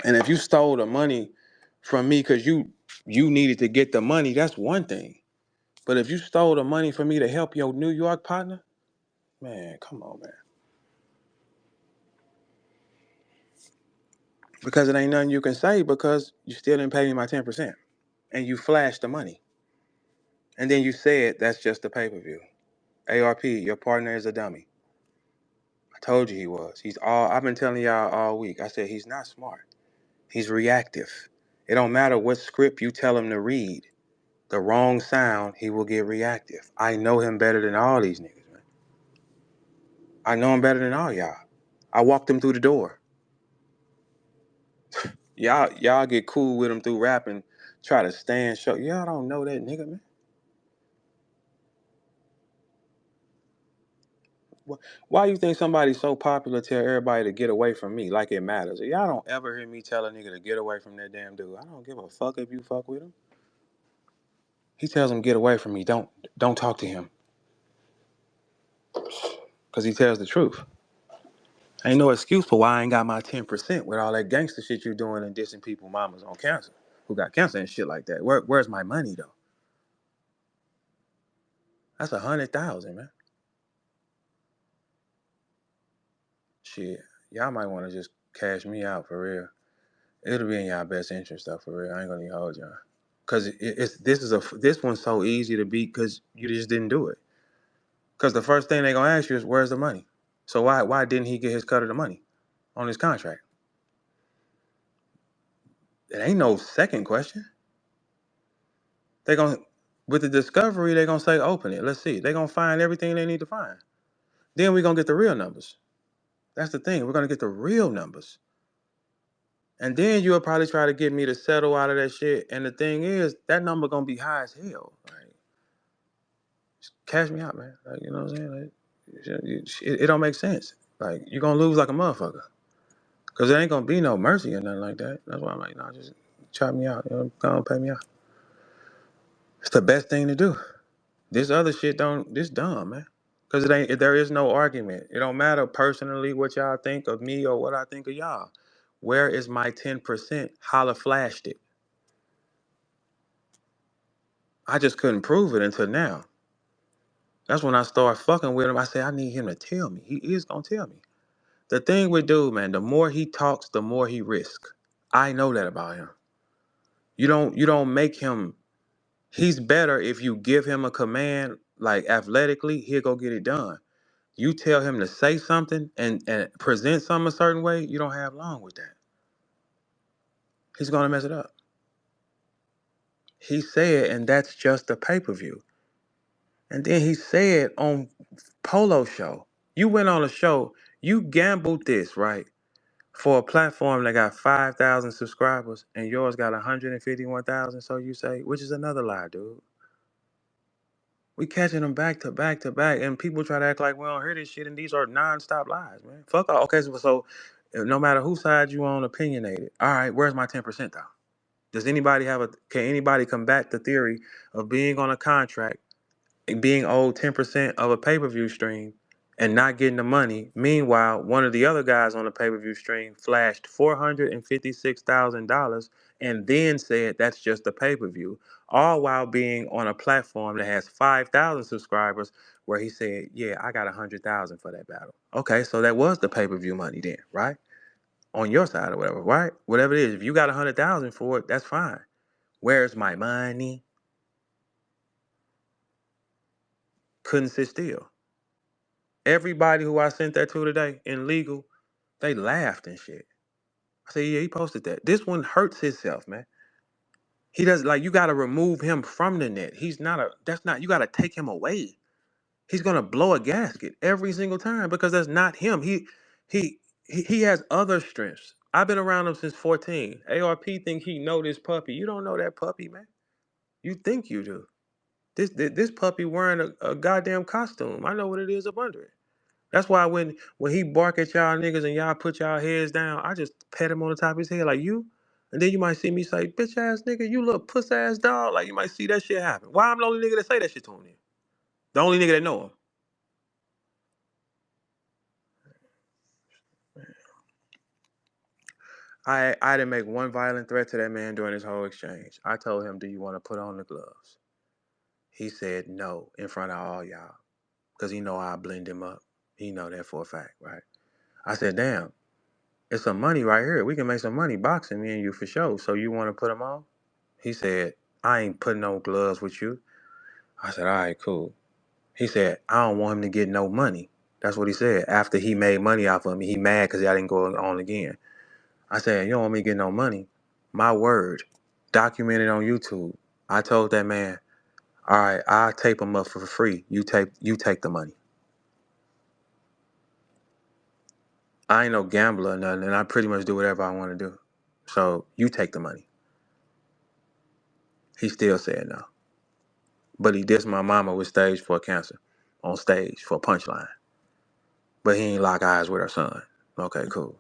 And if you stole the money from me because you needed to get the money, that's one thing. But if you stole the money from me to help your New York partner, man, come on, man. Because it ain't nothing you can say because you still didn't pay me my 10%. And you flashed the money. And then you said that's just a pay-per-view. ARP, your partner is a dummy. I told you he was. I've been telling y'all all week. I said he's not smart. He's reactive. It don't matter what script you tell him to read. The wrong sound, he will get reactive. I know him better than all these niggas, man. I know him better than all y'all. I walked him through the door. Y'all get cool with him through rapping, try to stand show. Y'all don't know that nigga, man. Why you think somebody's so popular tell everybody to get away from me like it matters? Y'all don't ever hear me tell a nigga to get away from that damn dude. I don't give a fuck if you fuck with him. He tells him get away from me. Don't talk to him. Because he tells the truth. Ain't no excuse for why I ain't got my 10% with all that gangster shit you doing and dissing people mamas on cancer who got cancer and shit like that. Where's my money though? That's 100,000, man. Shit, y'all might want to just cash me out for real. It'll be in y'all best interest though, for real. I ain't gonna even hold y'all. Cause this one's so easy to beat because you just didn't do it. Cause the first thing they gonna ask you is where's the money? So why didn't he get his cut of the money on his contract? It ain't no second question. They gonna with the discovery they gonna say open it. Let's see. They gonna find everything they need to find. Then we gonna get the real numbers. That's the thing. We're gonna get the real numbers. And then you'll probably try to get me to settle out of that shit. And the thing is, that number gonna be high as hell. Like, just cash me out, man. Like, you know what I'm saying? Like, it don't make sense. Like, you're gonna lose like a motherfucker. Cause there ain't gonna be no mercy or nothing like that. That's why I'm like, no, just chop me out. You know, go on, pay me out. It's the best thing to do. This other shit this dumb, man. Cause there is no argument. It don't matter personally what y'all think of me or what I think of y'all. Where is my 10%? Holla flashed it. I just couldn't prove it until now. That's when I started fucking with him. I said, I need him to tell me. He is gonna tell me. The thing with dude, man, the more he talks, the more he risks. I know that about him. You don't make him. He's better if you give him a command, like athletically, he'll go get it done. You tell him to say something and present something a certain way, you don't have long with that. He's gonna mess it up. He said, and that's just a pay-per-view. And then he said on Polo Show, you went on a show, you gambled this, right? For a platform that got 5,000 subscribers and yours got 151,000, so you say, which is another lie, dude. We catching them back to back to back, and people try to act like we don't hear this shit, and these are non-stop lies, man. Fuck all. Okay, so no matter whose side you on, opinionated. All right, where's my 10% though? Can anybody combat the theory of being on a contract and being owed 10% of a pay-per-view stream and not getting the money? Meanwhile, one of the other guys on the pay-per-view stream flashed $456,000 and then said that's just a pay-per-view, all while being on a platform that has 5,000 subscribers where he said, yeah, I got 100,000 for that battle. Okay, so that was the pay-per-view money then, right? On your side or whatever, right? Whatever it is, if you got 100,000 for it, that's fine. Where's my money? Couldn't sit still. Everybody who I sent that to today in legal, they laughed and shit. I said, yeah, he posted that. This one hurts himself, man. He does you gotta remove him from the net. You gotta take him away. He's gonna blow a gasket every single time because that's not him. He has other strengths. I've been around him since 14. ARP think he know this puppy. You don't know that puppy, man. You think you do. This puppy wearing a goddamn costume. I know what it is up under it. That's why when he bark at y'all niggas and y'all put y'all heads down, I just pat him on the top of his head like you. And then you might see me say, bitch ass nigga, you little puss ass dog. Like you might see that shit happen. Why I'm the only nigga that say that shit to him then? The only nigga that know him. I didn't make one violent threat to that man during this whole exchange. I told him, do you want to put on the gloves? He said no in front of all y'all. Because he know I blend him up. He know that for a fact, right? I said, damn, it's some money right here. We can make some money boxing, me and you for sure. So you want to put them on? He said, I ain't putting no gloves with you. I said, all right, cool. He said, I don't want him to get no money. That's what he said. After he made money off of me, he mad because I didn't go on again. I said, you don't want me to get no money. My word, documented on YouTube. I told that man, all right, I'll tape him up for free. You take the money. I ain't no gambler or nothing, and I pretty much do whatever I want to do. So you take the money. He still said no. But he dissed my mama with stage 4 cancer on stage for a punchline. But he ain't lock eyes with her son. Okay, cool.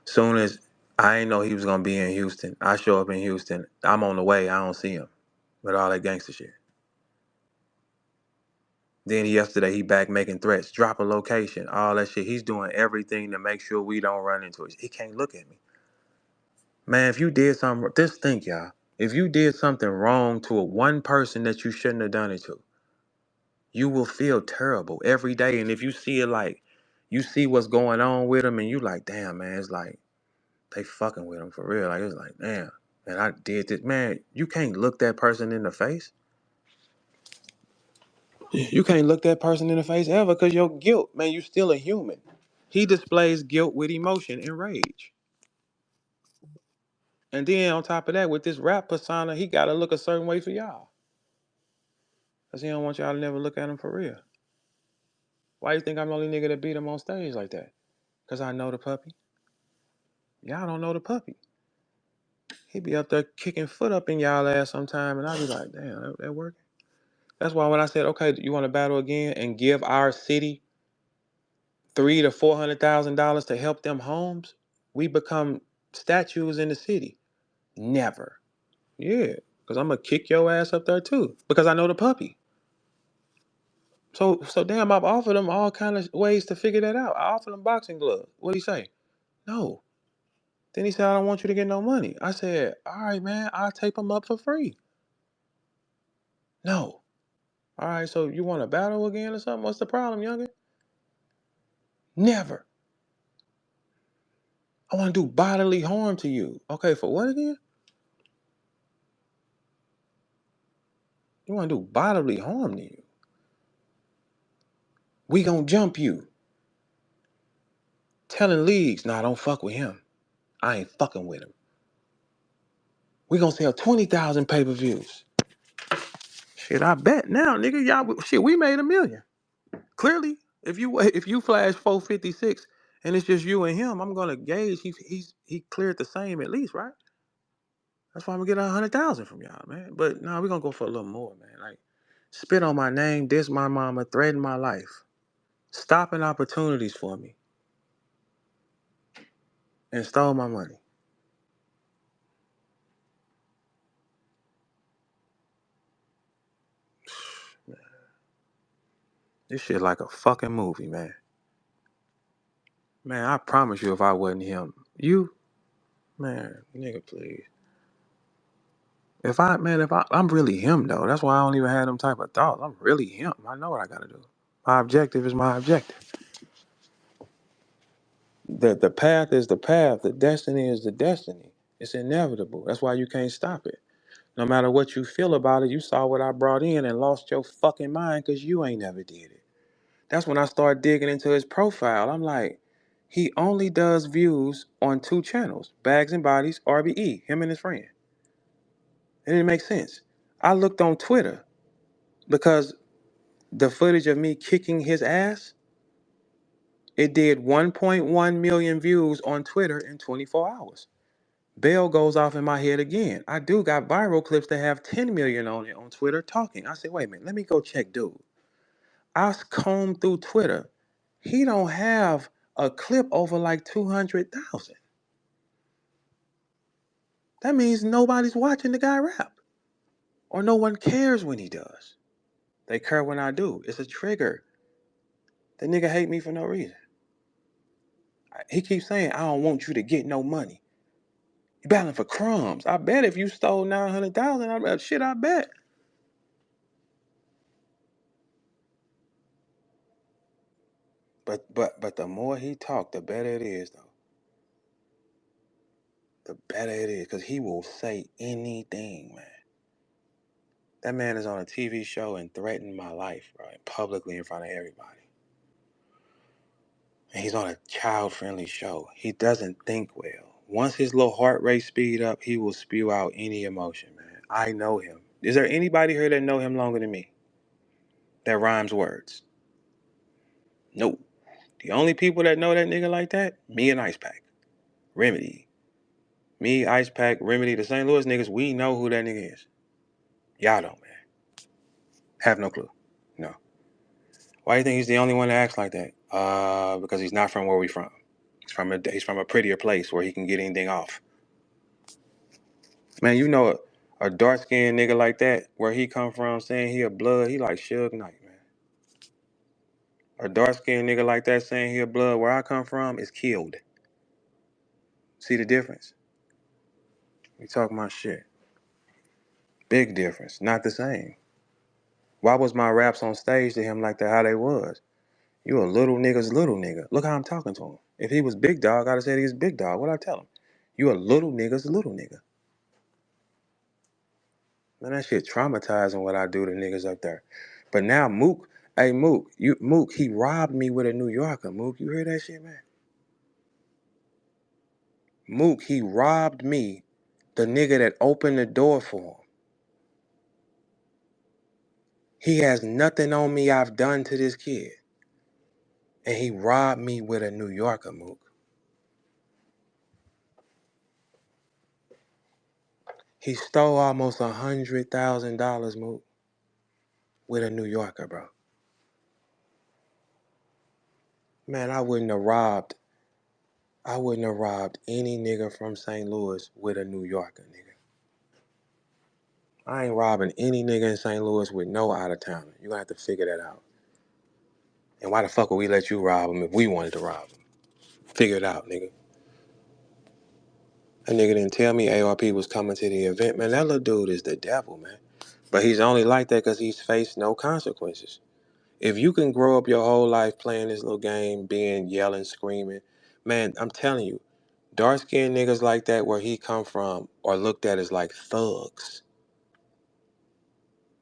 Soon as I ain't know he was gonna be in Houston, I show up in Houston. I'm on the way. I don't see him with all that gangster shit. Then yesterday he back making threats, drop a location, all that shit. He's doing everything to make sure we don't run into it. He can't look at me. Man, if you did something, just think, y'all. If you did something wrong to one person that you shouldn't have done it to, you will feel terrible every day. And if you see it like, you see what's going on with them and you like, damn, man, it's like, they fucking with him for real. Like, it's like, damn, man, I did this. Man, you can't look that person in the face. You can't look that person in the face ever because your guilt, man, you still a human. He displays guilt with emotion and rage. And then on top of that, with this rap persona, he got to look a certain way for y'all. Because he don't want y'all to never look at him for real. Why you think I'm the only nigga that beat him on stage like that? Because I know the puppy. Y'all don't know the puppy. He be up there kicking foot up in y'all ass sometime, and I be like, damn, that working? That's why when I said, okay, you want to battle again and give our city $300,000 to $400,000 to help them homes, we become statues in the city. Never. Yeah, because I'm gonna kick your ass up there too. Because I know the puppy. So damn, I've offered them all kind of ways to figure that out. I offered him boxing gloves. What'd he say? No. Then he said, I don't want you to get no money. I said, all right, man, I'll tape him up for free. No. All right, so you want to battle again or something? What's the problem, youngin? Never. I want to do bodily harm to you. Okay, for what again? You want to do bodily harm to you? We gonna jump you. Telling leagues, nah, don't fuck with him. I ain't fucking with him. We gonna sell 20,000 pay-per-views. Shit, I bet now, nigga, y'all, shit, we made $1 million. Clearly, if you flash 456 and it's just you and him, I'm gonna gauge he cleared the same at least, right? That's why I'm gonna get 100,000 from y'all, man. But nah, we gonna go for a little more, man. Like, spit on my name, diss my mama, threaten my life, stopping opportunities for me, and stole my money. This shit like a fucking movie, man. Man, I promise you, if I wasn't him, man, nigga, please. I'm really him though. That's why I don't even have them type of thoughts. I'm really him. I know what I gotta do. My objective is my objective. The path is the path. The destiny is the destiny. It's inevitable. That's why you can't stop it. No matter what you feel about it, you saw what I brought in and lost your fucking mind because you ain't never did it. That's when I started digging into his profile. I'm like, he only does views on 2 channels, Bags and Bodies, RBE, him and his friend. It didn't make sense. I looked on Twitter because the footage of me kicking his ass, it did 1.1 million views on Twitter in 24 hours. Bell goes off in my head again. I do got viral clips that have 10 million on it on Twitter talking. I said, wait a minute, let me go check dude. I combed through Twitter. He don't have a clip over like 200,000. That means nobody's watching the guy rap. Or no one cares when he does. They care when I do. It's a trigger. The nigga hate me for no reason. He keeps saying, I don't want you to get no money. You battling for crumbs. I bet if you stole 900,000, I bet. But the more he talk, the better it is, though. The better it is, because he will say anything, man. That man is on a TV show and threatened my life, bro, publicly in front of everybody. And he's on a child-friendly show. He doesn't think well. Once his little heart rate speed up, he will spew out any emotion, man. I know him. Is there anybody here that know him longer than me? That rhymes words? Nope. The only people that know that nigga like that, me and Ice Pack. Remedy. Me, Ice Pack, Remedy, the St. Louis niggas, we know who that nigga is. Y'all don't, man. Have no clue. No. Why do you think he's the only one that acts like that? Because he's not from where we from. He's from a prettier place where he can get anything off. Man, you know a dark skinned nigga like that, where he come from, saying he a blood, he like Suge Knight, man. A dark skinned nigga like that saying he a blood, where I come from, is killed. See the difference? We talking about shit. Big difference. Not the same. Why was my raps on stage to him like that? How they was? You a little nigga's little nigga. Look how I'm talking to him. If he was big dog, I'd have said he's big dog. What'd I tell him? You a little nigga's little nigga. Man, that shit traumatizing what I do to niggas up there. But now Mook, hey Mook, he robbed me with a New Yorker. Mook, you hear that shit, man? Mook, he robbed me, the nigga that opened the door for him. He has nothing on me I've done to this kid. And he robbed me with a New Yorker, Mook. He stole almost $100,000, Mook, with a New Yorker, bro. Man, I wouldn't have robbed any nigga from St. Louis with a New Yorker, nigga. I ain't robbing any nigga in St. Louis with no out of towner. You gonna have to figure that out. And why the fuck would we let you rob him if we wanted to rob him? Figure it out, nigga. That nigga didn't tell me ARP was coming to the event, man. That little dude is the devil, man. But he's only like that because he's faced no consequences. If you can grow up your whole life playing this little game, being yelling, screaming, man, I'm telling you, dark-skinned niggas like that where he come from are looked at as like thugs.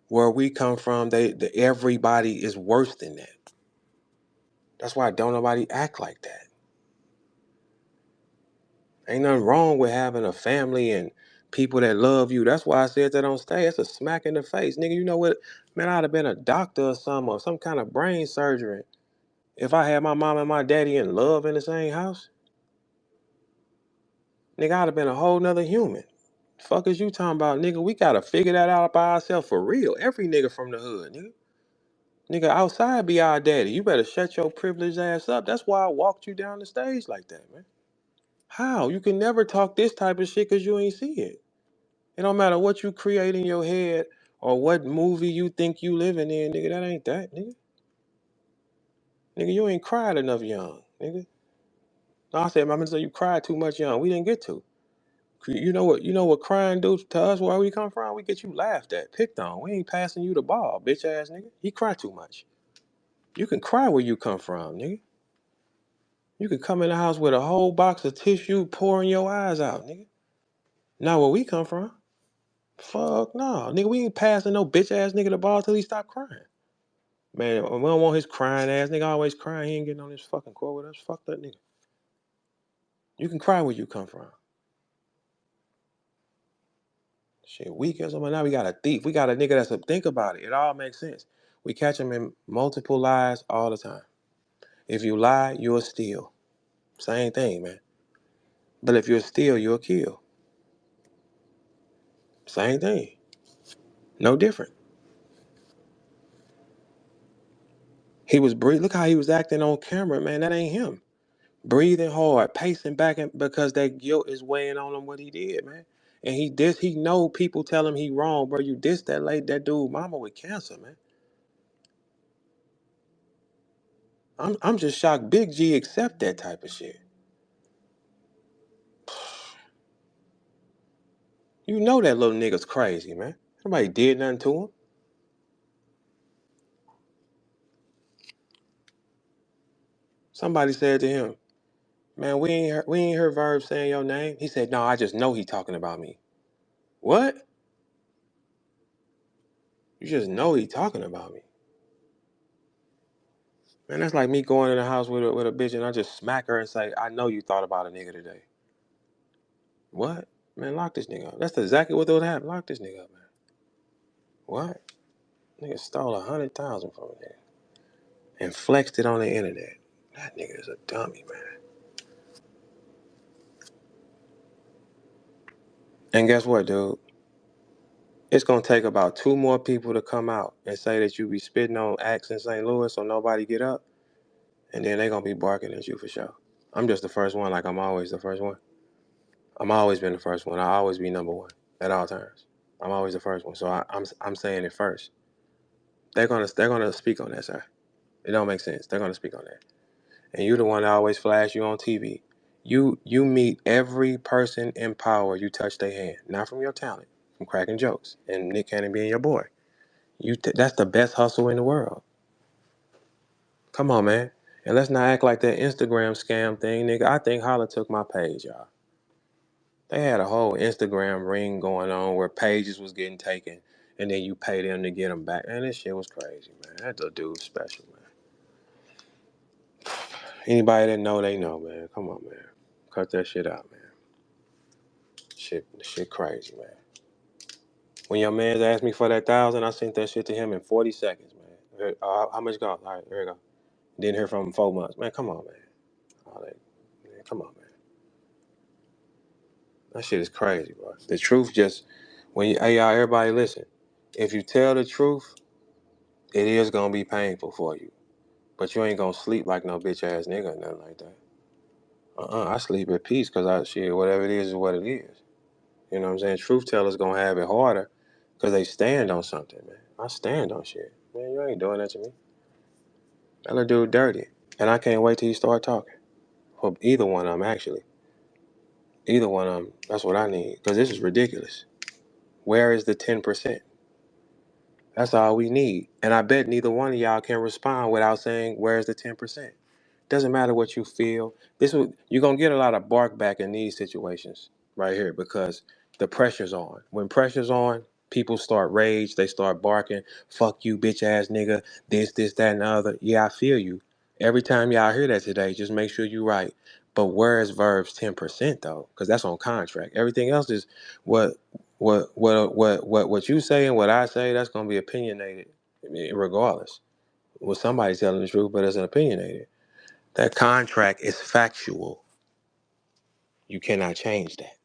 Where we come from, everybody is worse than that. That's why don't nobody act like that. Ain't nothing wrong with having a family and people that love you. That's why I said that on stage. That's a smack in the face. Nigga, you know what? Man, I'd have been a doctor or some kind of brain surgeon if I had my mom and my daddy in love in the same house. Nigga, I'd have been a whole nother human. Fuck is you talking about, nigga? We gotta figure that out by ourselves for real. Every nigga from the hood, nigga. Nigga, outside be our daddy. You better shut your privileged ass up. That's why I walked you down the stage like that, man. How? You can never talk this type of shit because you ain't see it. It don't matter what you create in your head or what movie you think you living in, nigga. That ain't that, nigga. Nigga, you ain't cried enough young, nigga. No, I said, mama, so you cried too much young. We didn't get to. You know what crying do to us where we come from? We get you laughed at, picked on. We ain't passing you the ball, bitch ass nigga. He cry too much. You can cry where you come from, nigga. You can come in the house with a whole box of tissue pouring your eyes out, nigga. Not where we come from. Fuck no. Nigga, we ain't passing no bitch ass nigga the ball till he stop crying. Man, we don't want his crying ass nigga always crying. He ain't getting on this fucking court with us. Fuck that nigga. You can cry where you come from. Shit, weak as something. Now we got a thief. We got a nigga that's a think about it. It all makes sense. We catch him in multiple lies all the time. If you lie, you'll steal. Same thing, man. But if you'll steal, you'll kill. Same thing. No different. He was breathing. Look how he was acting on camera, man. That ain't him. Breathing hard, pacing back, and because that guilt is weighing on him what he did, man. And he know people tell him he wrong, bro. You dissed that dude mama with cancer, man. I'm just shocked Big G accept that type of shit. You know that little nigga's crazy, man. Nobody did nothing to him. Somebody said to him, man, we ain't heard Verb saying your name. He said, no, I just know he talking about me. What? You just know he talking about me. Man, that's like me going in the house with a bitch and I just smack her and say, I know you thought about a nigga today. What? Man, lock this nigga up. That's exactly what would happen. Lock this nigga up, man. What? Nigga stole 100,000 from a nigga and flexed it on the internet. That nigga is a dummy, man. And guess what, dude? It's gonna take about 2 more people to come out and say that you be spitting on acts in St. Louis so nobody get up, and then they gonna be barking at you for sure. I'm just the first one, like I'm always the first one. I'm always been the first one. I always be number one at all times. I'm always the first one, so I'm saying it first. They're gonna speak on that, sir. It don't make sense. They're gonna speak on that. And you the one that always flash you on TV. You meet every person in power, you touch their hand, not from your talent, from cracking jokes, and Nick Cannon being your boy. That's the best hustle in the world. Come on, man. And let's not act like that Instagram scam thing, nigga. I think Holla took my page, y'all. They had a whole Instagram ring going on where pages was getting taken, and then you pay them to get them back. And this shit was crazy, man. That little dude's special, man. Anybody that know, they know, man. Come on, man. Cut that shit out, man. Shit crazy, man. When your man asked me for that 1,000, I sent that shit to him in 40 seconds, man. How much gone? All right, here we go. Didn't hear from him 4 months. Man, come on, man. All that, man, come on, man. That shit is crazy, bro. The truth just, hey, y'all, everybody listen. If you tell the truth, it is gonna be painful for you. But you ain't gonna sleep like no bitch ass nigga or nothing like that. I sleep at peace because whatever it is what it is. You know what I'm saying? Truth tellers gonna have it harder because they stand on something, man. I stand on shit. Man, you ain't doing that to me. That little dude dirty. And I can't wait till you start talking. For either one of them, actually. Either one of them, that's what I need. Because this is ridiculous. Where is the 10%? That's all we need. And I bet neither one of y'all can respond without saying, where's the 10%? Doesn't matter what you feel. You're gonna get a lot of bark back in these situations right here because the pressure's on. When pressure's on, people start rage. They start barking. Fuck you, bitch ass nigga. This, that, and the other. Yeah, I feel you. Every time y'all hear that today, just make sure you right. But where is verbs 10% though? Because that's on contract. Everything else is what you say and what I say. That's gonna be opinionated, regardless. Well, somebody's telling the truth, but it's an opinionated. That contract is factual. You cannot change that.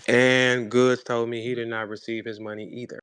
And Goods told me he did not receive his money either.